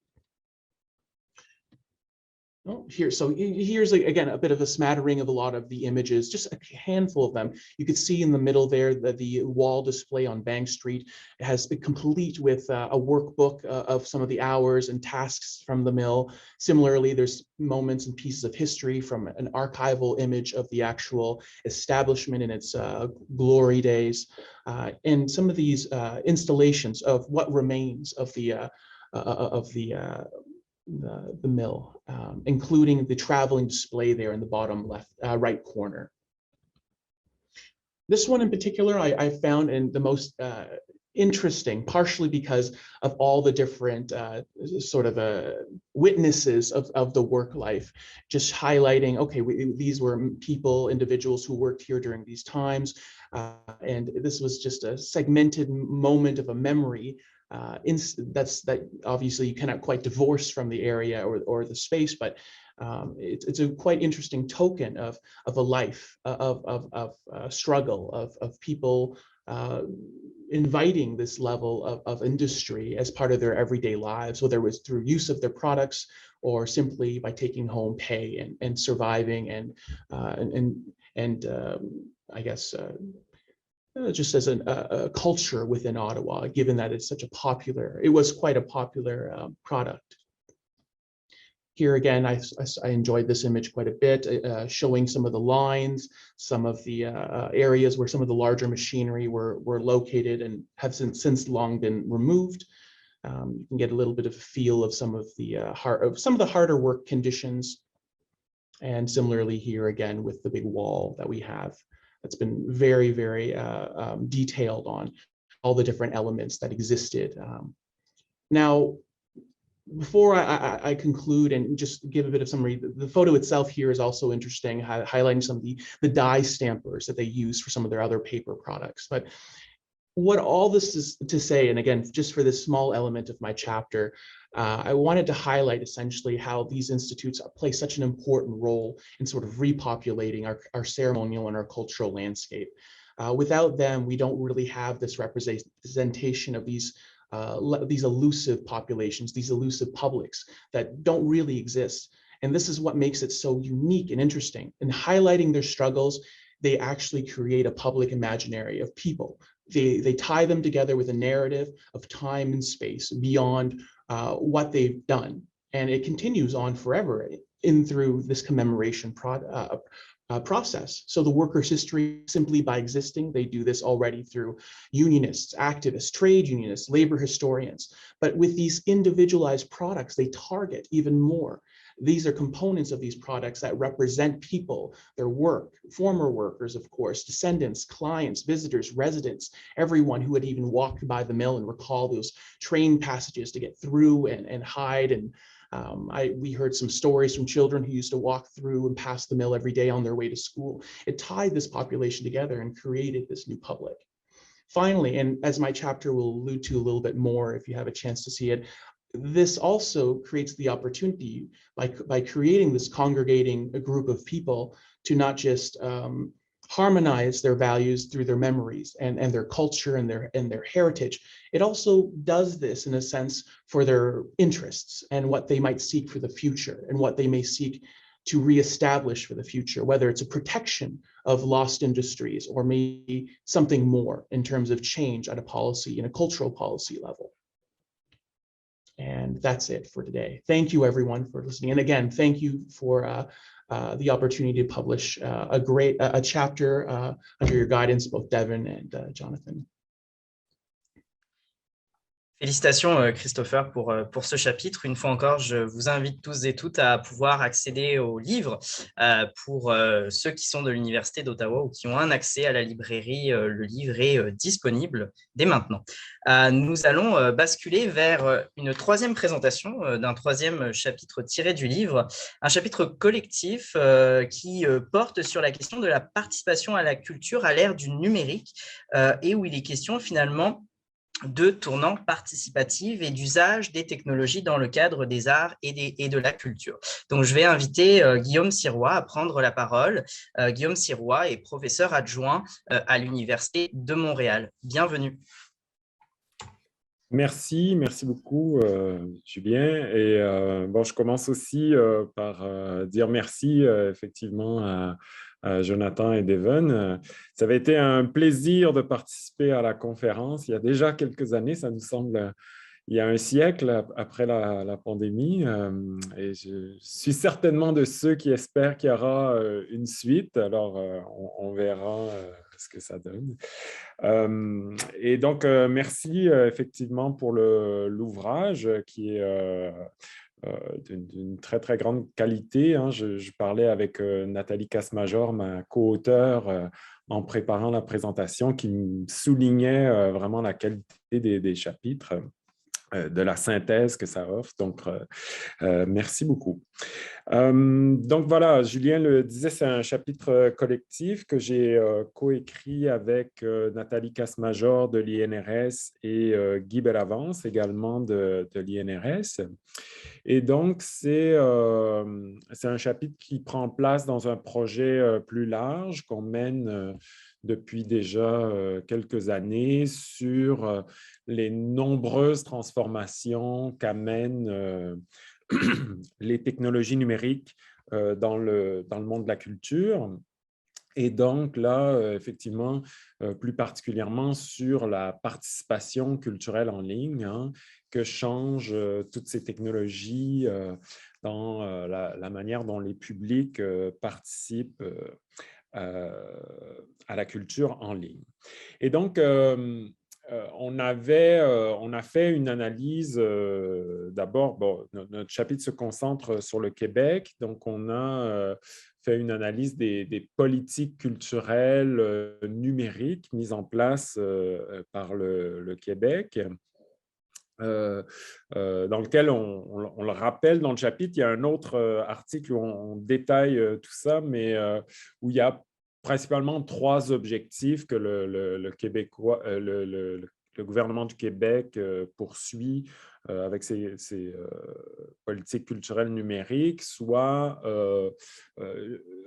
Oh, so here's again a bit of a smattering of a lot of the images, just a handful of them. You could see in the middle there that the wall display on Bank Street has complete with a workbook of some of the hours and tasks from the mill. Similarly, there's moments and pieces of history from an archival image of the actual establishment in its glory days, and some of these installations of what remains of the mill, including the traveling display there in the bottom left, right corner. This one in particular, I found in the most interesting, partially because of all the different sort of witnesses of the work life, just highlighting, okay, these were people, individuals who worked here during these times, and this was just a segmented moment of a memory. That obviously you cannot quite divorce from the area or the space, but it's a quite interesting token of a life of struggle of people inviting this level of industry as part of their everyday lives, whether it was through use of their products or simply by taking home pay and surviving and I guess. Just as a culture within Ottawa, given that it's such a popular, it was quite a popular product. Here again, I enjoyed this image quite a bit, showing some of the lines, some of the areas where some of the larger machinery were located and have since long been removed. You can get a little bit of a feel of some of the harder work conditions. And similarly here again with the big wall that we have. That's been very, very detailed on all the different elements that existed. Now, before I conclude and just give a bit of summary, the photo itself here is also interesting, highlighting some of the dye stampers that they use for some of their other paper products. But what all this is to say, and again, just for this small element of my chapter, I wanted to highlight essentially how these institutes play such an important role in sort of repopulating our ceremonial and our cultural landscape. Without them, we don't really have this representation of these these elusive populations, these elusive publics that don't really exist. And this is what makes it so unique and interesting. In highlighting their struggles, they actually create a public imaginary of people. They tie them together with a narrative of time and space beyond what they've done. And it continues on forever in through this commemoration process. So the workers' history, simply by existing, they do this already through unionists, activists, trade unionists, labor historians. But with these individualized products, they target even more. These are components of these products that represent people, their work, former workers, of course, descendants, clients, visitors, residents, everyone who had even walked by the mill and recall those train passages to get through and hide. And we heard some stories from children who used to walk through and past the mill every day on their way to school. It tied this population together and created this new public. Finally, and as my chapter will allude to a little bit more if you have a chance to see it, this also creates the opportunity by creating this congregating a group of people to not just harmonize their values through their memories and their culture and their heritage. It also does this in a sense for their interests and what they might seek for the future and what they may seek to reestablish for the future, whether it's a protection of lost industries or maybe something more in terms of change at a policy and a cultural policy level. And that's it for today. Thank you everyone for listening. And again, thank you for the opportunity to publish a chapter under your guidance, both Devin and Jonathan. Félicitations Christopher pour ce chapitre. Une fois encore, je vous invite tous et toutes à pouvoir accéder au livre pour ceux qui sont de l'Université d'Ottawa ou qui ont un accès à la librairie. Le livre est disponible dès maintenant. Nous allons basculer vers une troisième présentation d'un troisième chapitre tiré du livre, un chapitre collectif qui porte sur la question de la participation à la culture à l'ère du numérique et où il est question finalement de tournants participatifs et d'usage des technologies dans le cadre des arts et de la culture. Donc, je vais inviter Guillaume Sirois à prendre la parole. Guillaume Sirois est professeur adjoint à l'Université de Montréal. Bienvenue. Merci beaucoup, Julien. Et bon, je commence aussi par dire merci effectivement à Jonathan et Devin. Ça avait été un plaisir de participer à la conférence il y a déjà quelques années, ça nous semble il y a un siècle après la pandémie. Et je suis certainement de ceux qui espèrent qu'il y aura une suite. Alors, on verra ce que ça donne. Et donc, merci effectivement pour l'ouvrage qui est d'une très, très grande qualité. Hein. Je parlais avec Nathalie Casse-Major, ma co-auteure, en préparant la présentation, qui me soulignait vraiment la qualité des chapitres, de la synthèse que ça offre. Donc, merci beaucoup. Donc, voilà, Julien le disait, c'est un chapitre collectif que j'ai coécrit avec Nathalie Casse-Major de l'INRS et Guy Bellavance, également de l'INRS. Et donc, c'est un chapitre qui prend place dans un projet plus large qu'on mène depuis déjà quelques années sur les nombreuses transformations qu'amènent les technologies numériques dans le monde de la culture. Et donc là, effectivement, plus particulièrement sur la participation culturelle en ligne, hein, que changent toutes ces technologies dans la manière dont les publics participent à la culture en ligne. Et donc, on a fait une analyse. D'abord, bon, notre chapitre se concentre sur le Québec, donc on a fait une analyse des politiques culturelles numériques mises en place par le Québec. Dans lequel on le rappelle dans le chapitre, il y a un autre article où on détaille tout ça, mais où il y a principalement 3 objectifs que le gouvernement du Québec poursuit avec ces politiques culturelles numériques, soit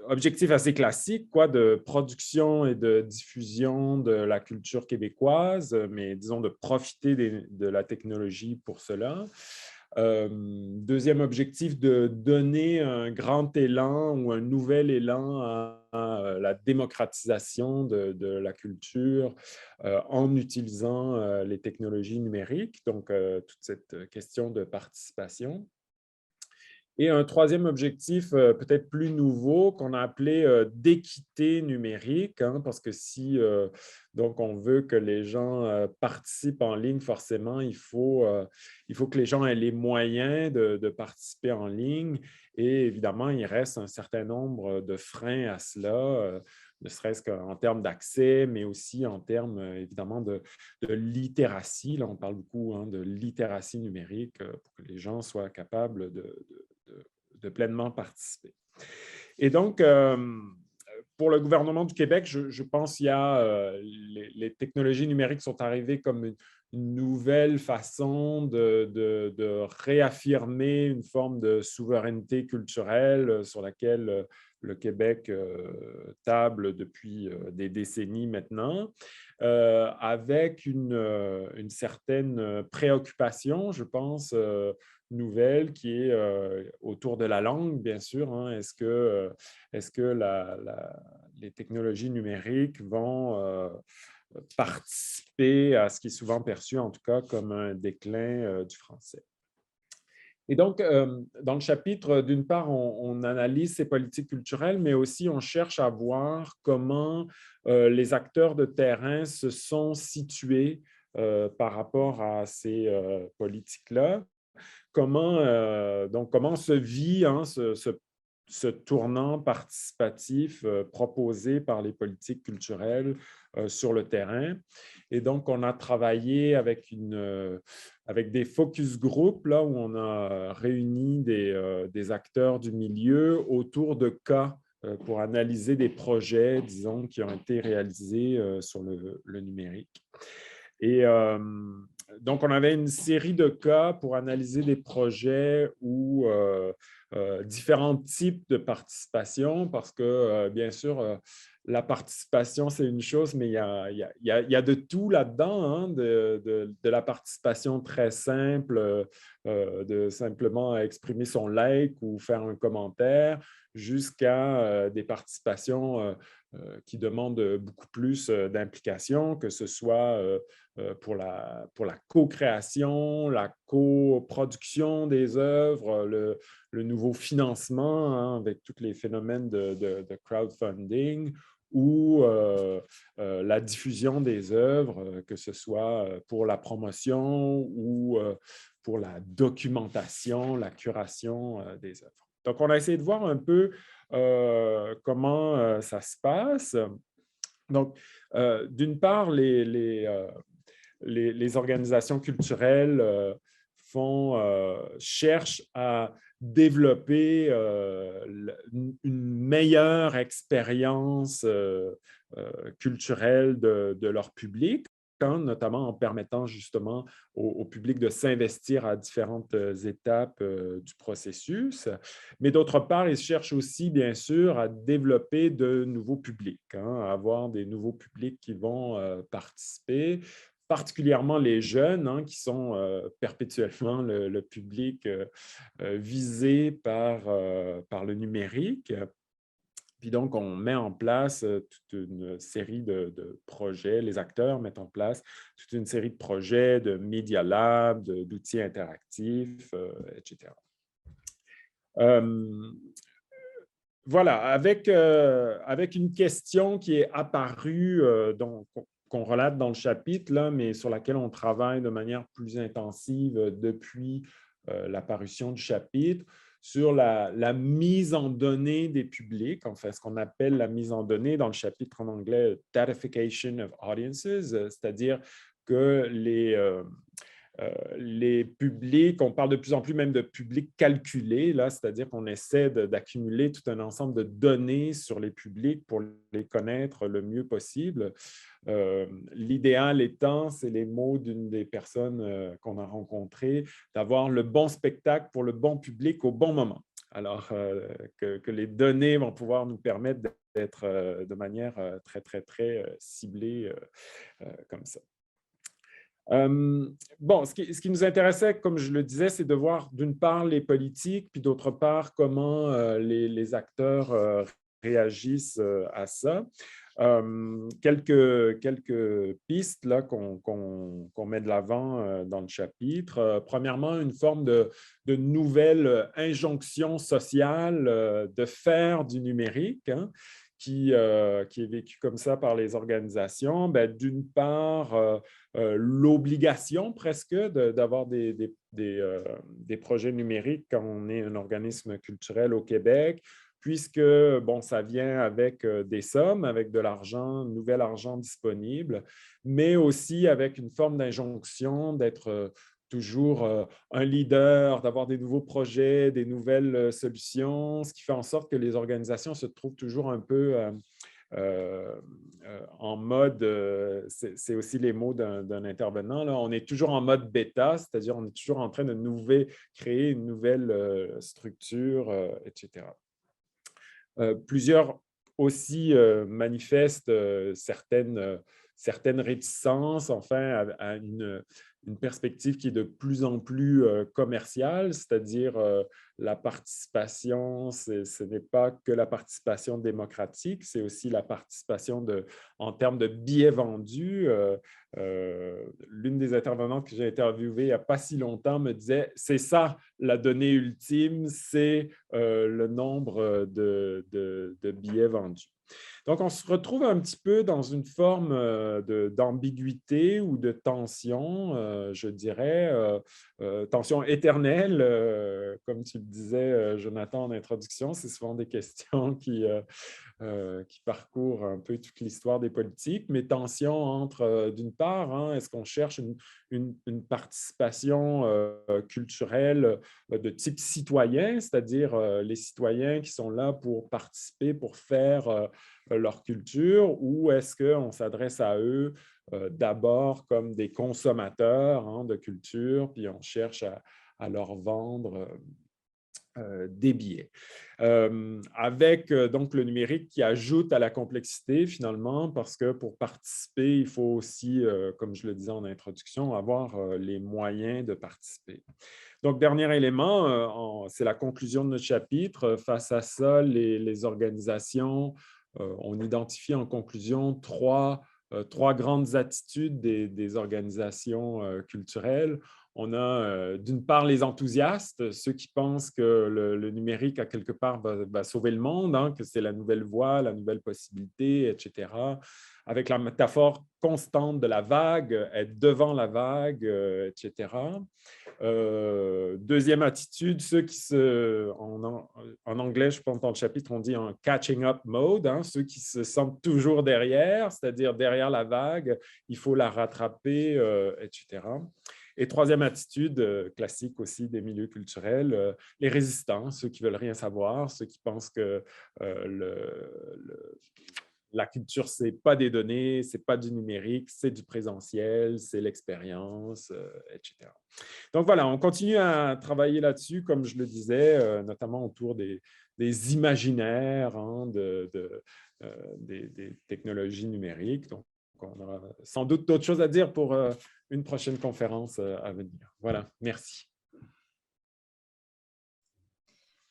objectif assez classique, quoi, de production et de diffusion de la culture québécoise, mais disons de profiter de la technologie pour cela. Deuxième objectif, de donner un grand élan ou un nouvel élan à la démocratisation de la culture en utilisant les technologies numériques, donc toute cette question de participation. Et un troisième objectif peut-être plus nouveau qu'on a appelé d'équité numérique, hein, parce que si donc on veut que les gens participent en ligne, forcément, il faut que les gens aient les moyens de participer en ligne. Et évidemment, il reste un certain nombre de freins à cela, ne serait-ce qu'en termes d'accès, mais aussi en termes évidemment de littératie. Là, on parle beaucoup de littératie numérique pour que les gens soient capables de pleinement participer. Et donc, pour le gouvernement du Québec, je pense qu'il y a les technologies numériques sont arrivées comme une nouvelle façon de réaffirmer une forme de souveraineté culturelle sur laquelle le Québec table depuis des décennies maintenant, avec une certaine préoccupation, je pense, nouvelle qui est autour de la langue, bien sûr. Hein. Est-ce que les technologies numériques vont participer à ce qui est souvent perçu, en tout cas, comme un déclin du français? Et donc, dans le chapitre, d'une part, on analyse ces politiques culturelles, mais aussi on cherche à voir comment les acteurs de terrain se sont situés par rapport à ces politiques-là. Comment se vit ce tournant participatif proposé par les politiques culturelles sur le terrain. Et donc, on a travaillé avec des focus groups là, où on a réuni des acteurs du milieu autour de cas pour analyser des projets, disons, qui ont été réalisés sur le numérique. Et donc, on avait une série de cas pour analyser des projets où différents types de participation, parce que, bien sûr, la participation, c'est une chose, mais il y a de tout là-dedans, hein, de la participation très simple, de simplement exprimer son like ou faire un commentaire, jusqu'à des participations qui demandent beaucoup plus d'implication, que ce soit pour la co-création, la coproduction des œuvres, le nouveau financement, hein, avec tous les phénomènes de crowdfunding, ou la diffusion des œuvres, que ce soit pour la promotion ou pour la documentation, la curation des œuvres. Donc, on a essayé de voir un peu comment ça se passe. Donc, d'une part, les organisations culturelles cherchent à développer une meilleure expérience culturelle de leur public, notamment en permettant justement au public de s'investir à différentes étapes du processus. Mais d'autre part, ils cherchent aussi, bien sûr, à développer de nouveaux publics, hein, à avoir des nouveaux publics qui vont participer, particulièrement les jeunes, hein, qui sont perpétuellement le public visé par le numérique. Puis donc, on met en place toute une série de projets. Les acteurs mettent en place toute une série de projets de Media Lab, d'outils interactifs, etc. Voilà, avec une question qui est apparue, qu'on relate dans le chapitre, là, mais sur laquelle on travaille de manière plus intensive depuis la parution du chapitre, sur la mise en données des publics, en fait, ce qu'on appelle la mise en données dans le chapitre en anglais « Datification of Audiences », c'est-à-dire que les publics, on parle de plus en plus même de publics calculés, là, c'est-à-dire qu'on essaie d'accumuler tout un ensemble de données sur les publics pour les connaître le mieux possible. L'idéal étant, c'est les mots d'une des personnes qu'on a rencontrées, d'avoir le bon spectacle pour le bon public au bon moment. Alors, que les données vont pouvoir nous permettre d'être de manière très, très, très ciblée comme ça. Bon, ce qui nous intéressait, comme je le disais, c'est de voir d'une part les politiques, puis d'autre part comment les acteurs réagissent à ça. Quelques pistes là, qu'on met de l'avant dans le chapitre. Premièrement, une forme de nouvelle injonction sociale de faire du numérique, hein, qui est vécu comme ça par les organisations. D'une part, l'obligation presque d'avoir des projets numériques quand on est un organisme culturel au Québec, puisque bon, ça vient avec des sommes, avec de l'argent, nouvel argent disponible, mais aussi avec une forme d'injonction d'être toujours un leader, d'avoir des nouveaux projets, des nouvelles solutions, ce qui fait en sorte que les organisations se trouvent toujours un peu en mode, c'est aussi les mots d'un intervenant, là, on est toujours en mode bêta, c'est-à-dire on est toujours en train de créer une nouvelle structure, etc. Plusieurs aussi manifestent certaines réticences, enfin, à une perspective qui est de plus en plus commerciale, c'est-à-dire la participation, ce n'est pas que la participation démocratique, c'est aussi la participation en termes de billets vendus. L'une des intervenantes que j'ai interviewées il n'y a pas si longtemps me disait « c'est ça la donnée ultime, c'est le nombre de billets vendus ». Donc, on se retrouve un petit peu dans une forme d'ambiguïté ou de tension, je dirais, tension éternelle, comme tu le disais, Jonathan, en introduction. C'est souvent des questions qui parcourent un peu toute l'histoire des politiques, mais tension entre, d'une part, hein, est-ce qu'on cherche une participation culturelle de type citoyen, c'est-à-dire les citoyens qui sont là pour participer, pour faire leur culture, ou est-ce qu'on s'adresse à eux d'abord comme des consommateurs hein, de culture, puis on cherche à leur vendre des billets. Avec donc le numérique qui ajoute à la complexité finalement, parce que pour participer, il faut aussi, comme je le disais en introduction, avoir les moyens de participer. Donc, dernier élément, c'est la conclusion de notre chapitre. Face à ça, les organisations, on identifie en conclusion trois grandes attitudes des organisations culturelles. On a d'une part les enthousiastes, ceux qui pensent que le numérique, à quelque part, va sauver le monde, hein, que c'est la nouvelle voie, la nouvelle possibilité, etc. Avec la métaphore constante de la vague, être devant la vague, etc. Deuxième attitude, ceux qui en anglais, je pense dans le chapitre, on dit en catching up mode, hein, ceux qui se sentent toujours derrière, c'est-à-dire derrière la vague, il faut la rattraper, etc. Et troisième attitude, classique aussi des milieux culturels, les résistants, ceux qui ne veulent rien savoir, ceux qui pensent que la culture, ce n'est pas des données, ce n'est pas du numérique, c'est du présentiel, c'est l'expérience, etc. Donc voilà, on continue à travailler là-dessus, comme je le disais, notamment autour des imaginaires hein, des technologies numériques. Donc, on aura sans doute d'autres choses à dire pour une prochaine conférence à venir. Voilà, merci.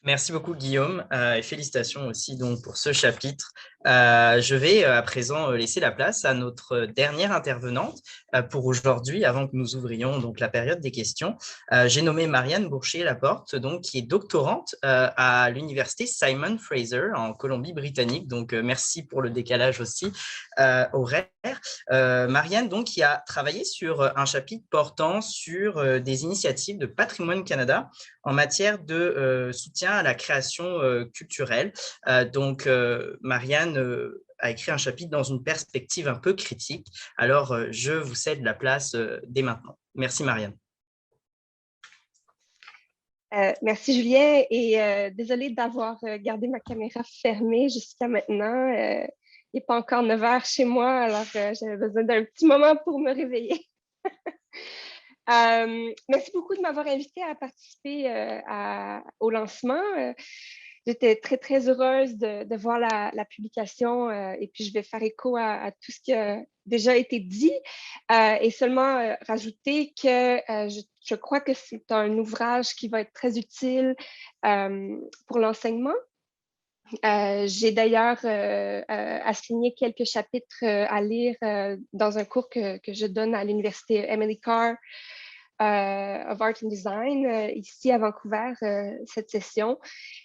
Merci beaucoup, Guillaume, et félicitations aussi donc, pour ce chapitre. Je vais à présent laisser la place à notre dernière intervenante pour aujourd'hui, avant que nous ouvrions donc, la période des questions. J'ai nommé Marianne Bourchier-Laporte, donc, qui est doctorante à l'université Simon Fraser en Colombie-Britannique. Donc, merci pour le décalage aussi horaire. Marianne, donc, qui a travaillé sur un chapitre portant sur des initiatives de Patrimoine Canada en matière de soutien à la création culturelle. Donc, Marianne a écrit un chapitre dans une perspective un peu critique. Alors, je vous cède la place dès maintenant. Merci, Marianne. Merci Julien et désolée d'avoir gardé ma caméra fermée jusqu'à maintenant. Il n'est pas encore 9 heures chez moi, alors j'avais besoin d'un petit moment pour me réveiller. Merci beaucoup de m'avoir invité à participer au lancement. J'étais très, très heureuse de voir la publication et puis je vais faire écho à tout ce qui a déjà été dit et seulement rajouter que je crois que c'est un ouvrage qui va être très utile pour l'enseignement. J'ai d'ailleurs assigné quelques chapitres à lire dans un cours que je donne à l'université Emily Carr of Art and Design ici à Vancouver cette session.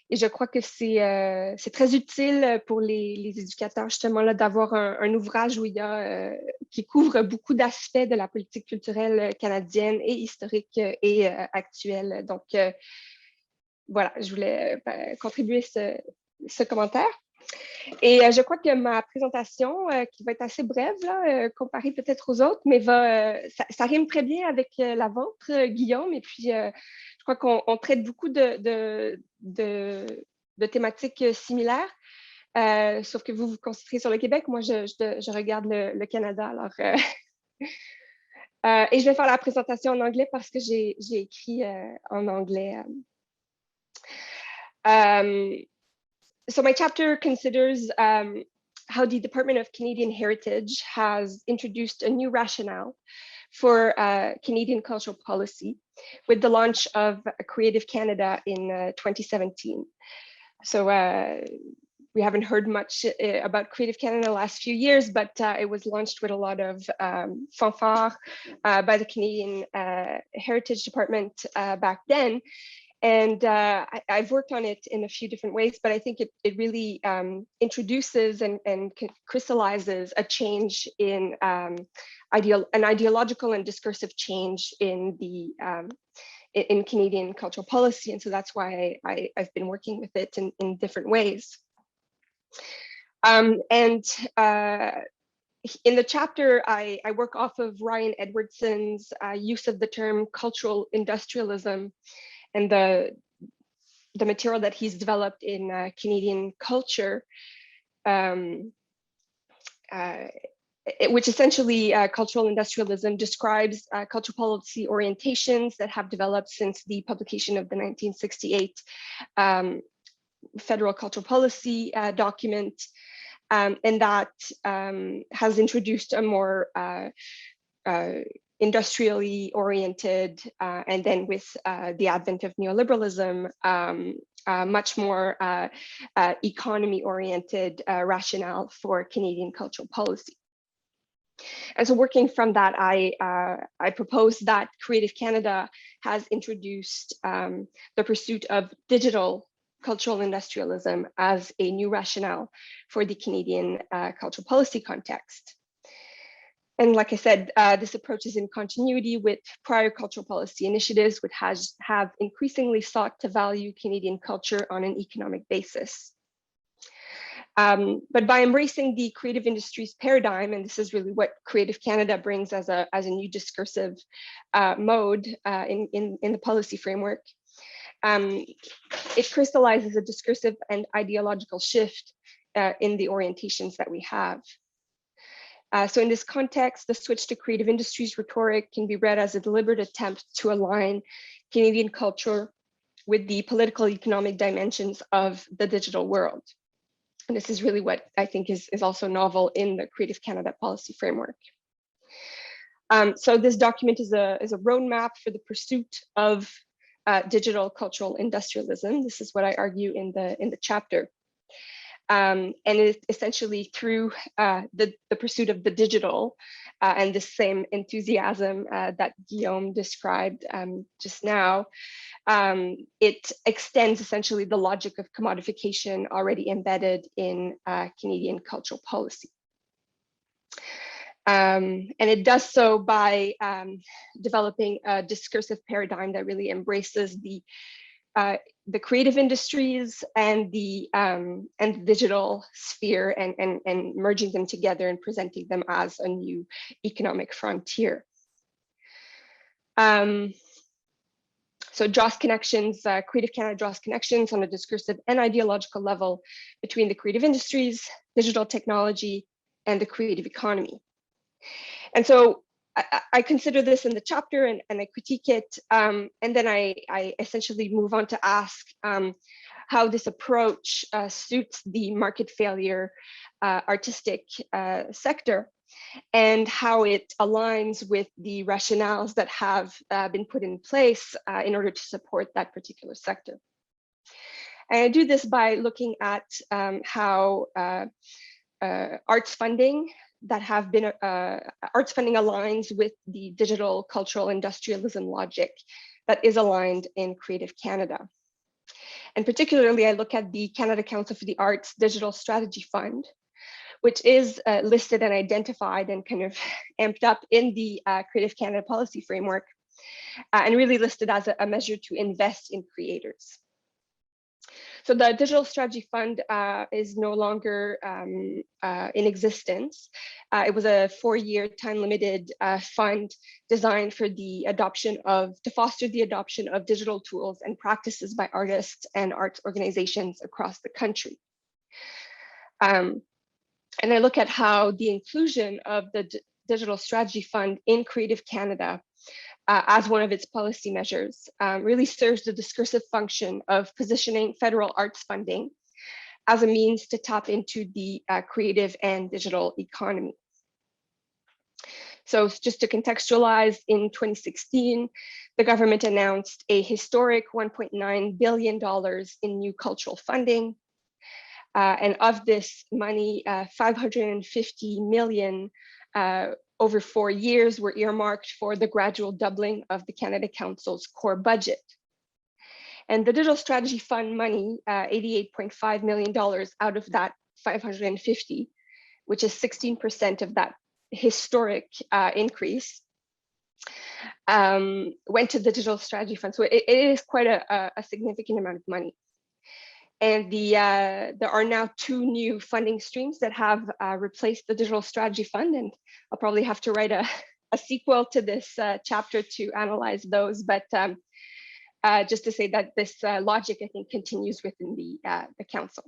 Et je crois que c'est très utile pour les éducateurs justement là d'avoir un ouvrage où il y a qui couvre beaucoup d'aspects de la politique culturelle canadienne et historique et actuelle. Donc voilà, je voulais contribuer ce commentaire. Et je crois que ma présentation, qui va être assez brève, là, comparée peut-être aux autres, mais ça rime très bien avec la vôtre, Guillaume. Et puis, je crois qu'on traite beaucoup de thématiques similaires, sauf que vous vous concentrez sur le Québec. Moi, je regarde le Canada. Alors, et je vais faire la présentation en anglais parce que j'ai écrit en anglais. So my chapter considers how the Department of Canadian Heritage has introduced a new rationale for Canadian cultural policy with the launch of Creative Canada in 2017. So we haven't heard much about Creative Canada the last few years, but it was launched with a lot of fanfare by the Canadian Heritage Department back then. And I've worked on it in a few different ways, but I think it really introduces and crystallizes a change in an ideological and discursive change in the in Canadian cultural policy. And so that's why I've been working with it in different ways. In the chapter, I work off of Ryan Edwardson's use of the term cultural industrialism and the material that he's developed in Canadian culture, which essentially cultural industrialism describes cultural policy orientations that have developed since the publication of the 1968 Federal Cultural Policy document, and that has introduced a more industrially oriented, and then with the advent of neoliberalism, much more economy-oriented rationale for Canadian cultural policy. And so working from that, I propose that Creative Canada has introduced the pursuit of digital cultural industrialism as a new rationale for the Canadian cultural policy context. And like I said, this approach is in continuity with prior cultural policy initiatives, which have increasingly sought to value Canadian culture on an economic basis. But by embracing the creative industries paradigm, and this is really what Creative Canada brings as a new discursive mode in the policy framework, it crystallizes a discursive and ideological shift in the orientations that we have. So in this context, the switch to creative industries rhetoric can be read as a deliberate attempt to align Canadian culture with the political economic dimensions of the digital world. And this is really what I think is also novel in the Creative Canada policy framework. So this document is a roadmap for the pursuit of digital cultural industrialism. This is what I argue in the chapter. And it essentially through the pursuit of the digital and the same enthusiasm that Guillaume described just now, it extends essentially the logic of commodification already embedded in Canadian cultural policy. And it does so by developing a discursive paradigm that really embraces the creative industries and the digital sphere and merging them together and presenting them as a new economic frontier. So draws connections, Creative Canada draws connections on a discursive and ideological level between the creative industries, digital technology, and the creative economy. And so I consider this in the chapter and I critique it. And then I essentially move on to ask how this approach suits the market failure artistic sector, and how it aligns with the rationales that have been put in place in order to support that particular sector. And I do this by looking at how arts funding aligns with the digital cultural industrialism logic that is aligned in Creative Canada. And particularly, I look at the Canada Council for the Arts Digital Strategy Fund, which is listed and identified and kind of amped up in the Creative Canada policy framework, and really listed as a measure to invest in creators. So the Digital Strategy Fund is no longer in existence. It was a 4-year time-limited fund designed for to foster the adoption of digital tools and practices by artists and arts organizations across the country. And I look at how the inclusion of the Digital Strategy Fund in Creative Canada as one of its policy measures really serves the discursive function of positioning federal arts funding as a means to tap into the creative and digital economy. So just to contextualize, in 2016, the government announced a historic $1.9 billion in new cultural funding. And of this money, 550 million over 4 years were earmarked for the gradual doubling of the Canada Council's core budget. And the Digital Strategy Fund money, $88.5 million out of that 550, which is 16% of that historic increase, went to the Digital Strategy Fund. So it is quite a significant amount of money. And there are now 2 new funding streams that have replaced the Digital Strategy Fund, and I'll probably have to write a sequel to this chapter to analyze those. But just to say that this logic, I think, continues within the council.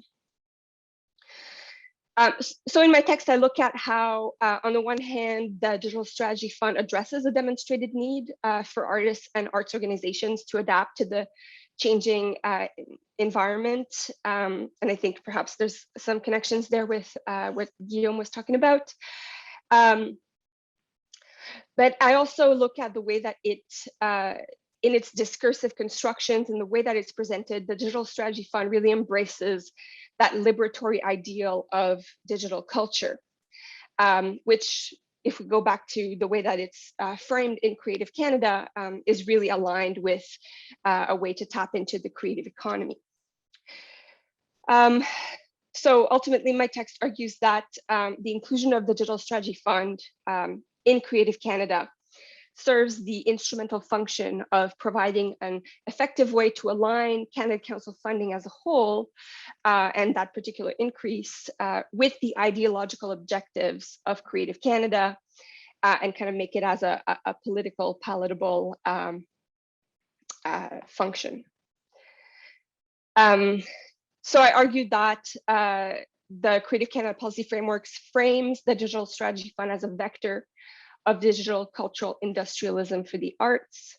So in my text, I look at how, on the one hand, the Digital Strategy Fund addresses a demonstrated need for artists and arts organizations to adapt to the changing environment. And I think perhaps there's some connections there with what Guillaume was talking about. But I also look at the way that it, in its discursive constructions and the way that it's presented, the Digital Strategy Fund really embraces that liberatory ideal of digital culture, which, if we go back to the way that it's framed in Creative Canada, is really aligned with a way to tap into the creative economy. So ultimately, my text argues that the inclusion of the Digital Strategy Fund in Creative Canada serves the instrumental function of providing an effective way to align Canada Council funding as a whole and that particular increase with the ideological objectives of Creative Canada and kind of make it as a political palatable function. So I argued that the Creative Canada Policy Frameworks frames the Digital Strategy Fund as a vector of digital cultural industrialism for the arts.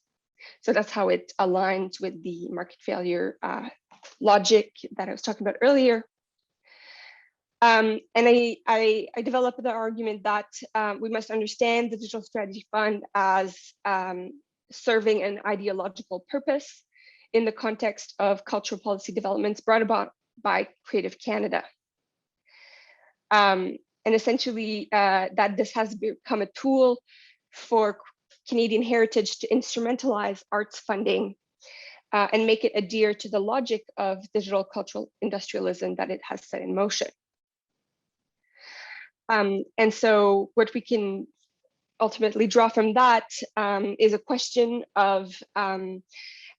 So that's how it aligns with the market failure logic that I was talking about earlier. And I developed the argument that we must understand the Digital Strategy Fund as serving an ideological purpose in the context of cultural policy developments brought about by Creative Canada. And essentially that this has become a tool for Canadian heritage to instrumentalize arts funding and make it adhere to the logic of digital cultural industrialism that it has set in motion. And so what we can ultimately draw from that is a question of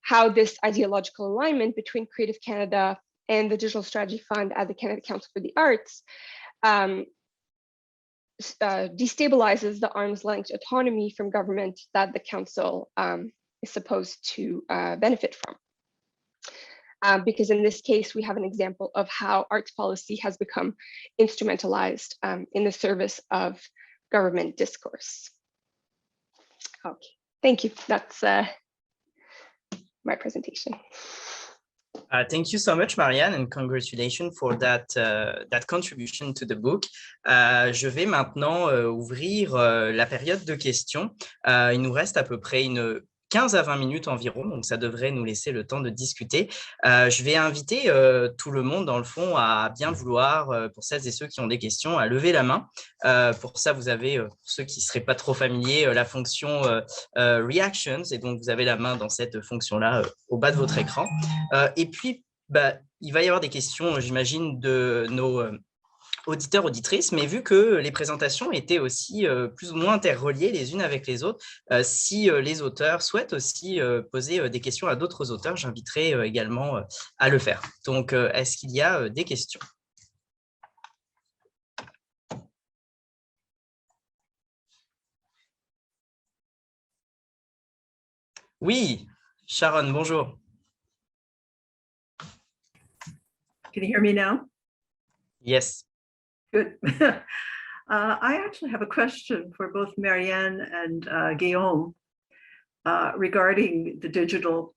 how this ideological alignment between Creative Canada and the Digital Strategy Fund at the Canada Council for the Arts destabilizes the arm's length autonomy from government that the council is supposed to benefit from. Because in this case, we have an example of how arts policy has become instrumentalized in the service of government discourse. Okay, thank you. That's my presentation. Thank you so much, Marianne, and congratulations for that, that contribution to the book. Je vais maintenant ouvrir la période de questions. Il nous reste à peu près 15 à 20 minutes environ, donc ça devrait nous laisser le temps de discuter. Je vais inviter tout le monde, dans le fond, à bien vouloir, pour celles et ceux qui ont des questions, à lever la main. Pour ça, vous avez, pour ceux qui ne seraient pas trop familiers, la fonction Reactions, et donc vous avez la main dans cette fonction-là au bas de votre écran. Et puis, il va y avoir des questions, j'imagine, de nos auditeurs, auditrices, mais vu que les présentations étaient aussi plus ou moins interreliées les unes avec les autres, si les auteurs souhaitent aussi poser des questions à d'autres auteurs, j'inviterai également à le faire. Donc, est-ce qu'il y a des questions? Oui, Sharon, bonjour. Can you hear me now? Yes. Good. I actually have a question for both Marianne and Guillaume regarding the digital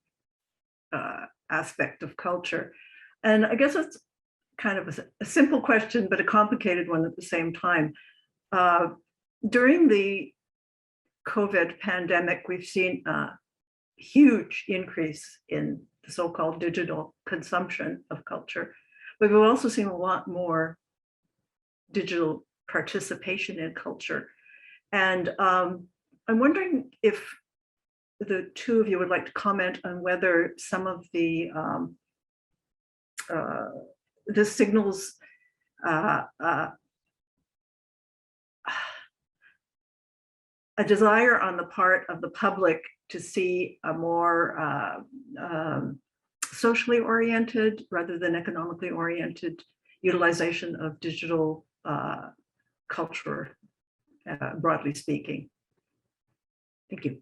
aspect of culture. And I guess it's kind of a simple question, but a complicated one at the same time. During the COVID pandemic, we've seen a huge increase in the so-called digital consumption of culture, but we've also seen a lot more digital participation in culture. And I'm wondering if the two of you would like to comment on whether some of the signals a desire on the part of the public to see a more socially oriented rather than economically oriented utilization of digital culture, broadly speaking. Thank you.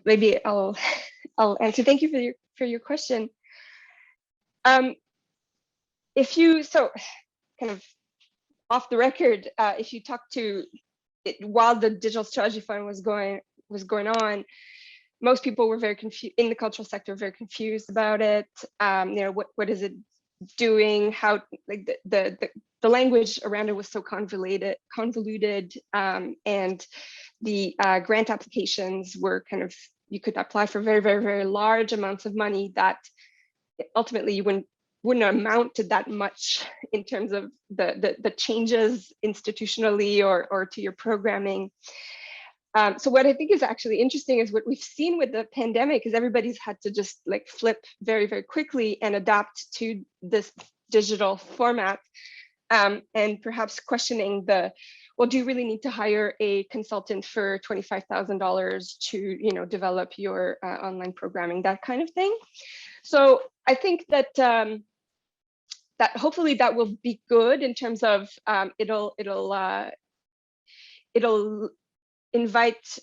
Maybe I'll answer. Thank you for your question. If you kind of off the record, if you talk to it, while the Digital Strategy Fund was going on, most people were very confused in the cultural sector, very confused about it. What is it doing? How, like, the language around it was so convoluted, and the grant applications were kind of, you could apply for very, very, very large amounts of money that ultimately you wouldn't amount to that much in terms of the changes institutionally or to your programming. So what I think is actually interesting is what we've seen with the pandemic is everybody's had to just like flip very, very quickly and adapt to this digital format, and perhaps questioning well, do you really need to hire a consultant for $25,000 to develop your online programming, that kind of thing. So I think that that hopefully that will be good in terms of it'll invite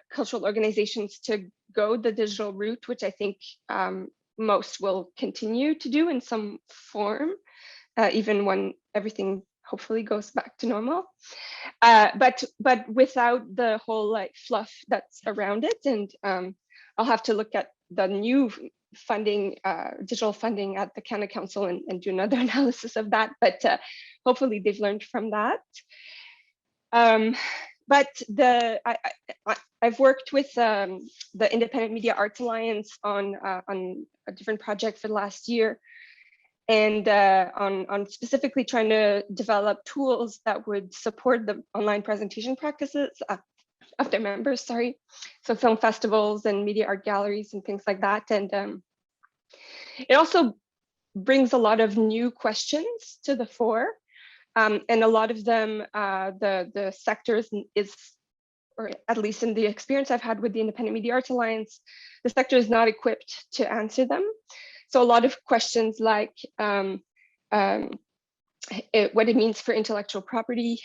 cultural organizations to go the digital route, which I think most will continue to do in some form, even when everything hopefully goes back to normal. But without the whole like fluff that's around it. And I'll have to look at the new funding, digital funding at the Canada Council and do another analysis of that. But hopefully they've learned from that. But I've worked with the Independent Media Arts Alliance on a different project for the last year, and on specifically trying to develop tools that would support the online presentation practices of their members, so film festivals and media art galleries and things like that. And it also brings a lot of new questions to the fore. And a lot of them, the sectors is, or at least in the experience I've had with the Independent Media Arts Alliance, the sector is not equipped to answer them. So a lot of questions like, what it means for intellectual property,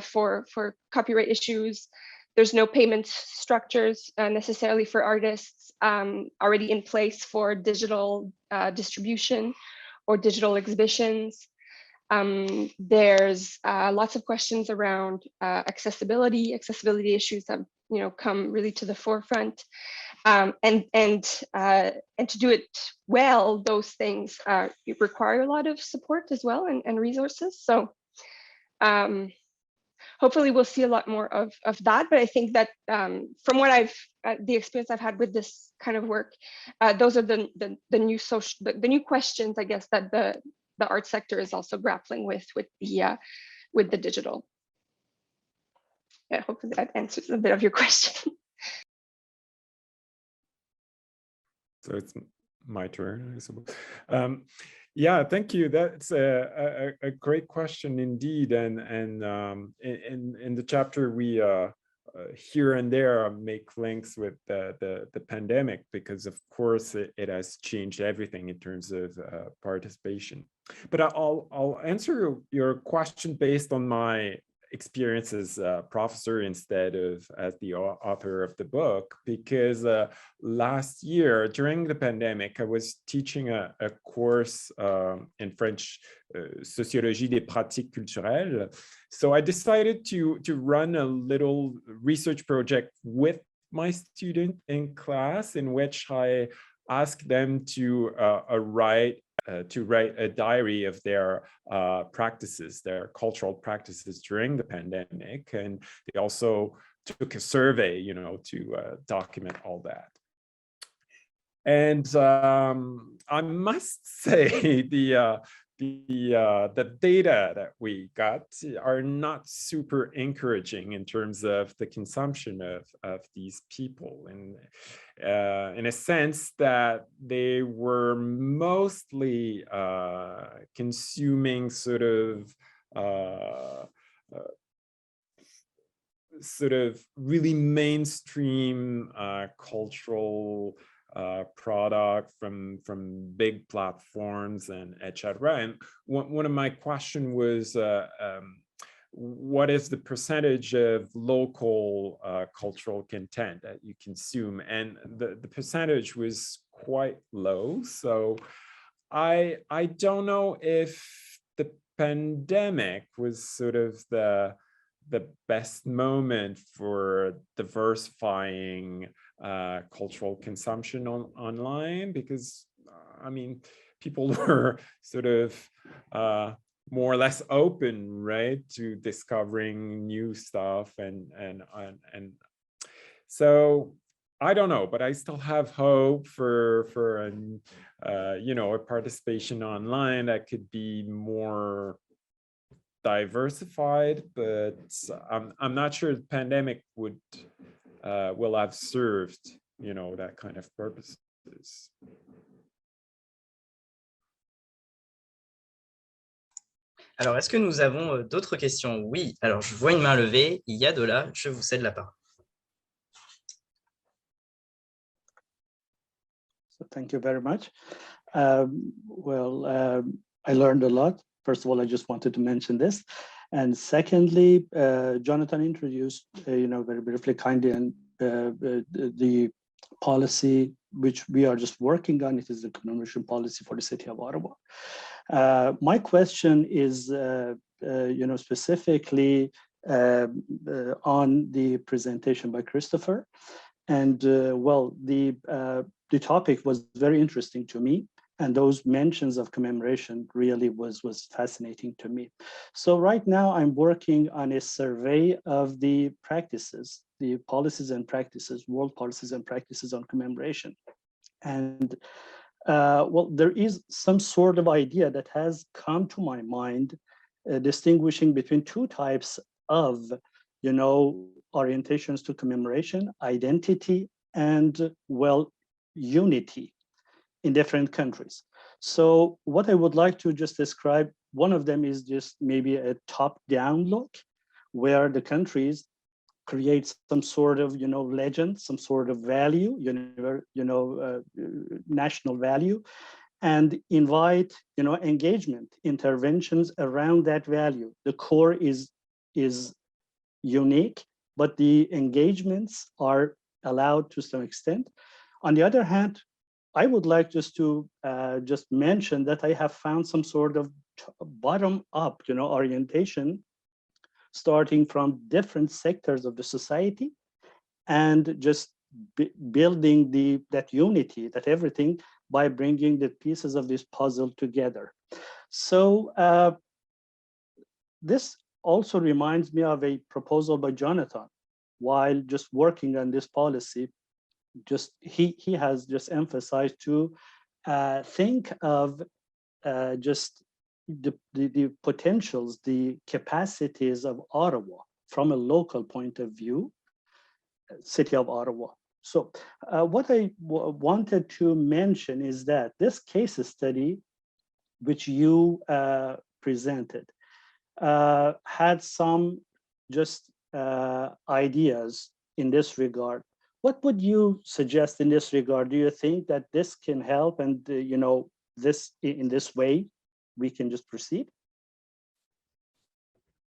for copyright issues. There's no payment structures necessarily for artists already in place for digital distribution or digital exhibitions. There's lots of questions around accessibility issues that come really to the forefront, and to do it well, those things require a lot of support as well and resources. So hopefully we'll see a lot more of that. But I think that from what the experience I've had with this kind of work, those are the new questions, I guess, that the art sector is also grappling with the digital. Yeah, hopefully that answers a bit of your question. So it's my turn, I suppose. Yeah, thank you. That's a great question indeed. And in the chapter, we here and there make links with the pandemic, because of course it has changed everything in terms of participation. But I'll answer your question based on my experience as a professor instead of as the author of the book, because last year during the pandemic, I was teaching a course in French, Sociologie des pratiques culturelles. So I decided to run a little research project with my student in class, in which I asked them to write a diary of their practices, their cultural practices during the pandemic. And they also took a survey, to document all that. And I must say the data that we got are not super encouraging in terms of the consumption of these people, and in a sense that they were mostly consuming sort of really mainstream cultural product from big platforms and etc. And one of my questions was, what is the percentage of local cultural content that you consume? And the percentage was quite low. So I don't know if the pandemic was sort of the best moment for diversifying cultural consumption online, because I mean, people were sort of more or less open, right, to discovering new stuff, and so I don't know, but I still have hope for a participation online that could be more diversified, but I'm not sure the pandemic will have served, that kind of purposes. Alors, est-ce que nous avons d'autres questions? Oui, alors je vois une main levée. Yadola, je vous cède la parole. So thank you very much. I learned a lot. First of all, I just wanted to mention this. And secondly, Jonathan introduced, very briefly, kindly, and the policy which we are just working on. It is the commemoration policy for the city of Ottawa. My question is, specifically on the presentation by Christopher. And the topic was very interesting to me. And those mentions of commemoration really was fascinating to me. So right now I'm working on a survey of the practices, the policies and practices, world policies and practices on commemoration. And there is some sort of idea that has come to my mind, distinguishing between two types of, orientations to commemoration: identity and, unity in different countries. So what I would like to just describe, one of them is just maybe a top-down look, where the countries create some sort of, legend, some sort of value, national value, and invite, engagement, interventions around that value. The core is unique, but the engagements are allowed to some extent. On the other hand, I would like just to just mention that I have found some sort of bottom-up, orientation, starting from different sectors of the society, and just building that unity, that everything, by bringing the pieces of this puzzle together. So this also reminds me of a proposal by Jonathan. While just working on this policy, he has just emphasized to think of just the potentials, the capacities of Ottawa from a local point of view, city of Ottawa. So what I wanted to mention is that this case study, which you presented, had some just ideas in this regard. What would you suggest in this regard? Do you think that this can help, and this in this way we can just proceed?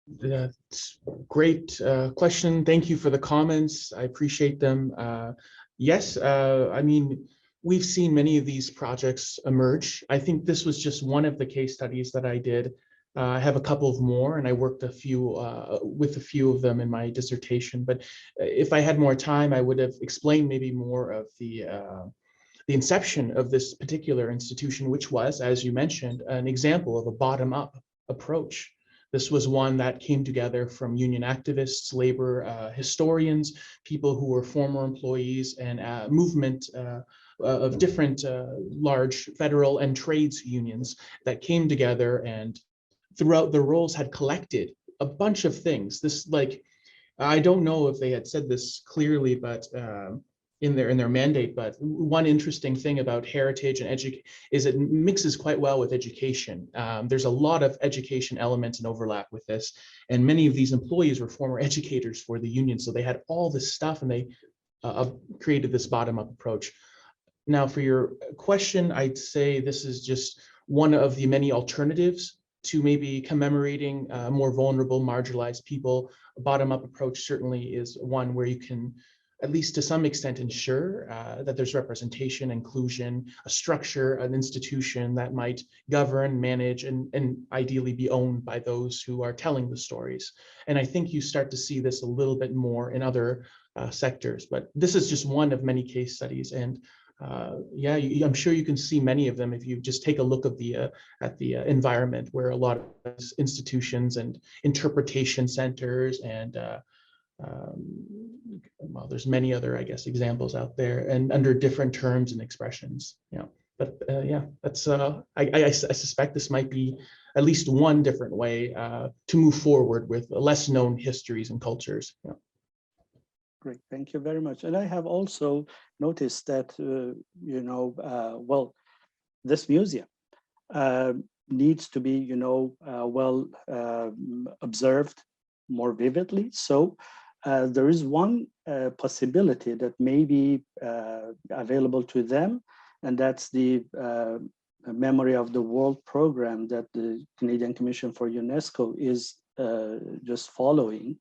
That's a great question. Thank you for the comments. I appreciate them. Yes, I mean, we've seen many of these projects emerge. I think this was just one of the case studies that I did. I have a couple of more, and I worked with a few of them in my dissertation. But if I had more time, I would have explained maybe more of the inception of this particular institution, which was, as you mentioned, an example of a bottom-up approach. This was one that came together from union activists, labor historians, people who were former employees, and movement of different large federal and trades unions that came together and throughout their roles had collected a bunch of things. This, like, I don't know if they had said this clearly, but in their mandate, but one interesting thing about heritage and education is it mixes quite well with education. There's a lot of education elements and overlap with this, and many of these employees were former educators for the union, so they had all this stuff, and they created this bottom-up approach. Now, for your question, I'd say this is just one of the many alternatives to maybe commemorating more vulnerable, marginalized people. A bottom-up approach certainly is one where you can, at least to some extent, ensure that there's representation, inclusion, a structure, an institution that might govern, manage, and ideally be owned by those who are telling the stories. And I think you start to see this a little bit more in other sectors, but this is just one of many case studies. And yeah, I'm sure you can see many of them if you just take a look at the environment, where a lot of institutions and interpretation centers and well, there's many other, I guess, examples out there, and under different terms and expressions. Yeah, but yeah, that's I suspect this might be at least one different way to move forward with less known histories and cultures. Yeah. Great, thank you very much. And I have also noticed that well, this museum needs to be well observed more vividly. So there is one possibility that may be available to them, and that's the Memory of the World program that the Canadian Commission for UNESCO is just following.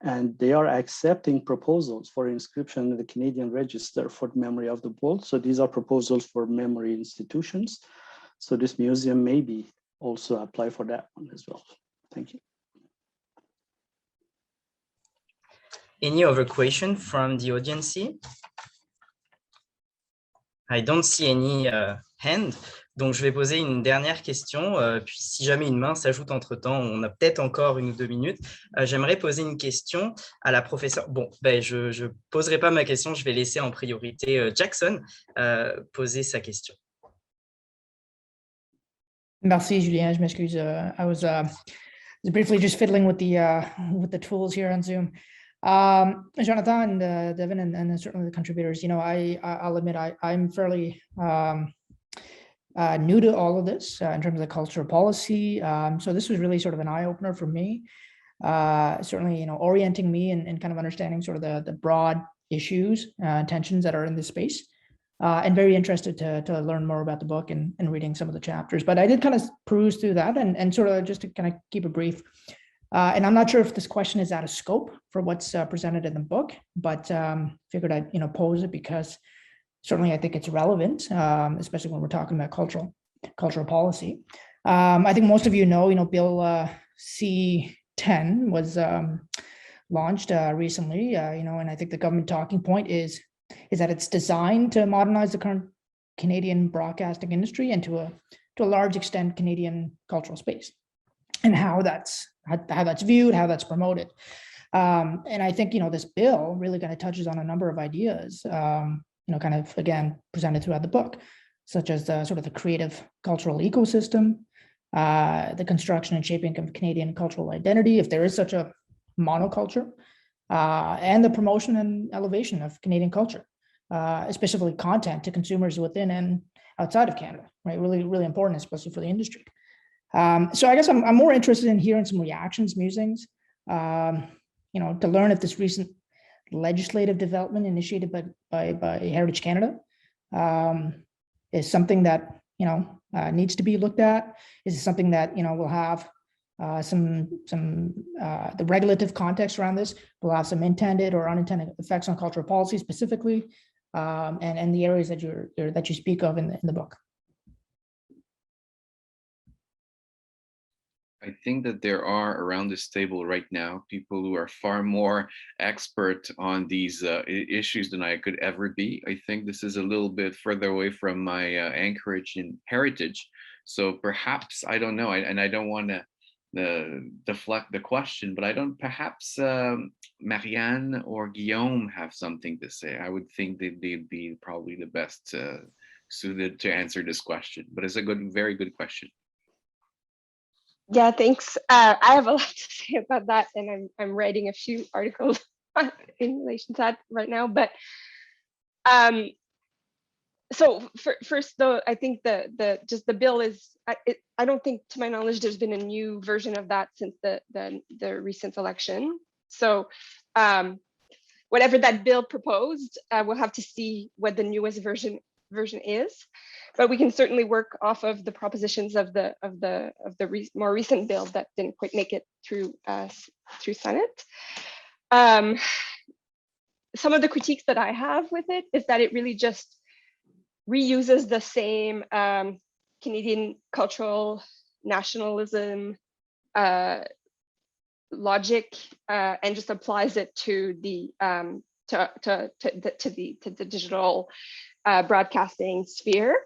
And they are accepting proposals for inscription in the Canadian Register for the Memory of the World. So these are proposals for memory institutions. So this museum maybe also apply for that one as well. Thank you. Any other question from the audience? I don't see any hand. Donc, je vais poser une dernière question. Puis, si jamais une main s'ajoute entre-temps, on a peut-être encore 1 ou 2 minutes. J'aimerais poser une question à la professeure. Bon, ben, je ne poserai pas ma question. Je vais laisser en priorité Jackson poser sa question. Merci, Julien. Je m'excuse. I was briefly just fiddling with the tools here on Zoom. Jonathan and Devin and certainly the contributors, I'll admit I'm fairly new to all of this in terms of the cultural policy. So this was really sort of an eye-opener for me, certainly, orienting me and kind of understanding sort of the broad issues, tensions that are in this space. and very interested to learn more about the book and reading some of the chapters. But I did kind of peruse through that and sort of just to kind of keep it brief. And I'm not sure if this question is out of scope for what's presented in the book, but figured I'd pose it because certainly I think it's relevant, especially when we're talking about cultural policy. I think most of know, Bill C-10 was launched recently, and I think the government talking point is that it's designed to modernize the current Canadian broadcasting industry and to a large extent Canadian cultural space, and how that's viewed, how that's promoted. And I think this bill really kind of touches on a number of ideas, kind of again presented throughout the book, such as the sort of the creative cultural ecosystem, the construction and shaping of Canadian cultural identity, if there is such a monoculture, and the promotion and elevation of Canadian culture, especially content to consumers within and outside of Canada, right? Really, really important, especially for the industry. So I guess I'm more interested in hearing some reactions, musings, to learn if this recent legislative development initiated by Heritage Canada is something that needs to be looked at. Is it something that will have the regulative context around this will have some intended or unintended effects on cultural policy specifically, and the areas that you speak of in the book? I think that there are around this table right now people who are far more expert on these issues than I could ever be. I think this is a little bit further away from my anchorage in heritage. So perhaps, I don't know, and I don't want to deflect the question, but I don't, perhaps Marianne or Guillaume have something to say. I would think that they'd be probably the best suited to answer this question, but it's a very good question. Yeah, thanks. I have a lot to say about that, and I'm writing a few articles in relation to that right now. But so first, though, I think the bill is. I don't think, to my knowledge, there's been a new version of that since the recent election. So whatever that bill proposed, we'll have to see what the newest version is. But we can certainly work off of the propositions of the more recent bill that didn't quite make it through Senate. Some of the critiques that I have with it is that it really just reuses the same Canadian cultural nationalism logic and just applies it to the digital broadcasting sphere.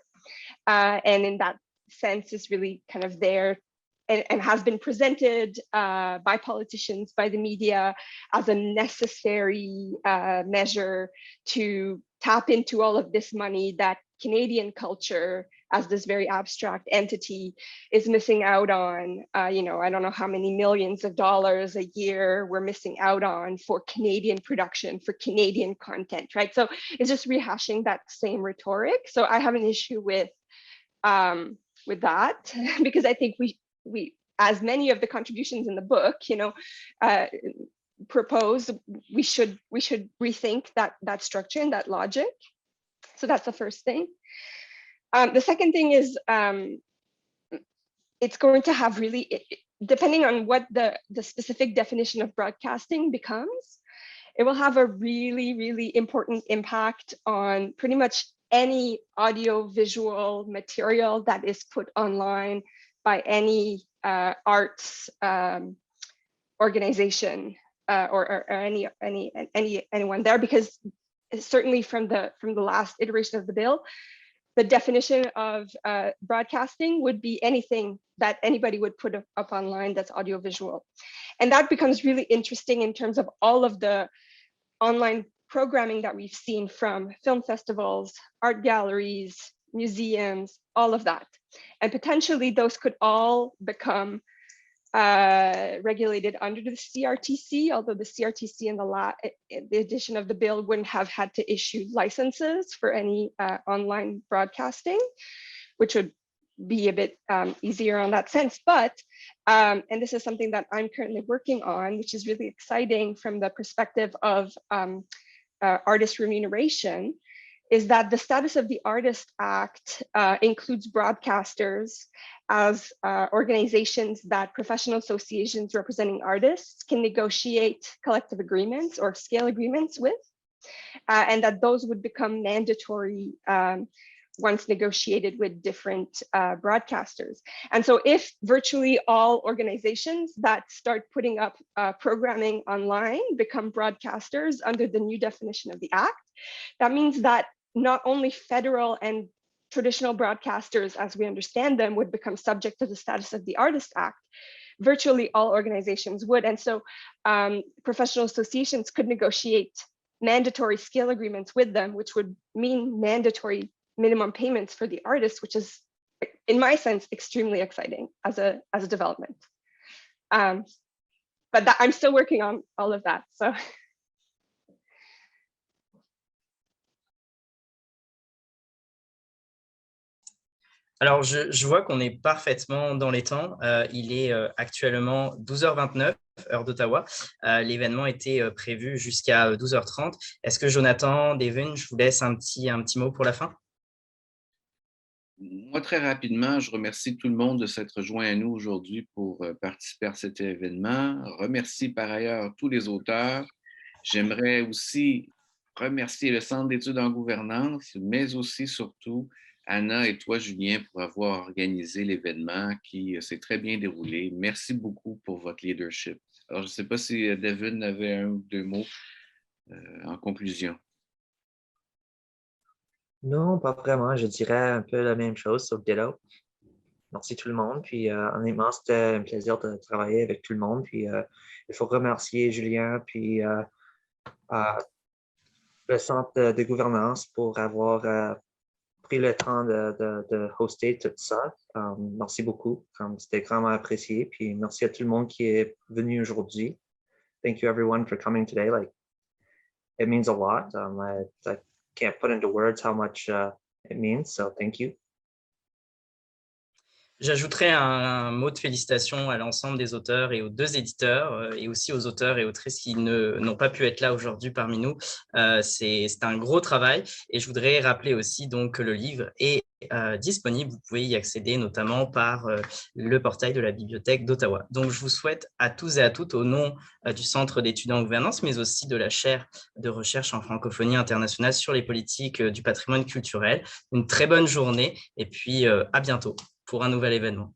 And in that sense is really kind of there and has been presented by politicians, by the media, as a necessary measure to tap into all of this money that Canadian culture as this very abstract entity is missing out on. I don't know how many millions of dollars a year we're missing out on for Canadian production, for Canadian content, right? So it's just rehashing that same rhetoric. So I have an issue with that because I think we as many of the contributions in the book, propose we should rethink that structure and that logic. So that's the first thing. The second thing is it's going to have really, depending on what the specific definition of broadcasting becomes, it will have a really, really important impact on pretty much any audio-visual material that is put online by any arts organization or anyone there, because certainly from the last iteration of the bill, the definition of broadcasting would be anything that anybody would put up online that's audiovisual. And that becomes really interesting in terms of all of the online programming that we've seen from film festivals, art galleries, museums, all of that. And potentially those could all become regulated under the CRTC, although the CRTC in the edition of the bill wouldn't have had to issue licenses for any online broadcasting, which would be a bit easier on that sense. But, and this is something that I'm currently working on, which is really exciting from the perspective of artist remuneration, is that the Status of the Artist Act includes broadcasters as organizations that professional associations representing artists can negotiate collective agreements or scale agreements with, and that those would become mandatory once negotiated with different broadcasters. And so if virtually all organizations that start putting up programming online become broadcasters under the new definition of the Act, that means that not only federal and traditional broadcasters, as we understand them, would become subject to the Status of the Artist Act, virtually all organizations would. And so professional associations could negotiate mandatory scale agreements with them, which would mean mandatory minimum payments for the artists, which is, in my sense, extremely exciting as a development. But I'm still working on all of that. So. Alors, je vois qu'on est parfaitement dans les temps. Il est actuellement 12h29, heure d'Ottawa. L'événement était prévu jusqu'à 12h30. Est-ce que Jonathan, Devin, je vous laisse un petit mot pour la fin? Moi, très rapidement, je remercie tout le monde de s'être joint à nous aujourd'hui pour participer à cet événement. Remercie par ailleurs tous les auteurs. J'aimerais aussi remercier le Centre d'études en gouvernance, mais aussi surtout Anna et toi, Julien, pour avoir organisé l'événement qui s'est très bien déroulé. Merci beaucoup pour votre leadership. Alors, je ne sais pas si Devin avait un ou deux mots en conclusion. Non, pas vraiment. Je dirais un peu la même chose sur Ditto. Merci tout le monde. Puis honnêtement, c'était un plaisir de travailler avec tout le monde. Puis il faut remercier Julien puis le Centre de gouvernance pour avoir pris le temps de hoster tout ça. Merci beaucoup. C'était vraiment apprécié. Puis merci à tout le monde qui est venu aujourd'hui. Thank you everyone for coming today. Like, it means a lot. I can't put into words how much it means. So thank you. J'ajouterai un mot de félicitations à l'ensemble des auteurs et aux deux éditeurs et aussi aux auteurs et autrices qui n'ont pas pu être là aujourd'hui parmi nous. C'est un gros travail et je voudrais rappeler aussi donc que le livre est disponible. Vous pouvez y accéder notamment par le portail de la Bibliothèque d'Ottawa. Donc, je vous souhaite à tous et à toutes, au nom du Centre d'études en gouvernance, mais aussi de la chaire de recherche en francophonie internationale sur les politiques du patrimoine culturel, une très bonne journée et puis à bientôt pour un nouvel événement.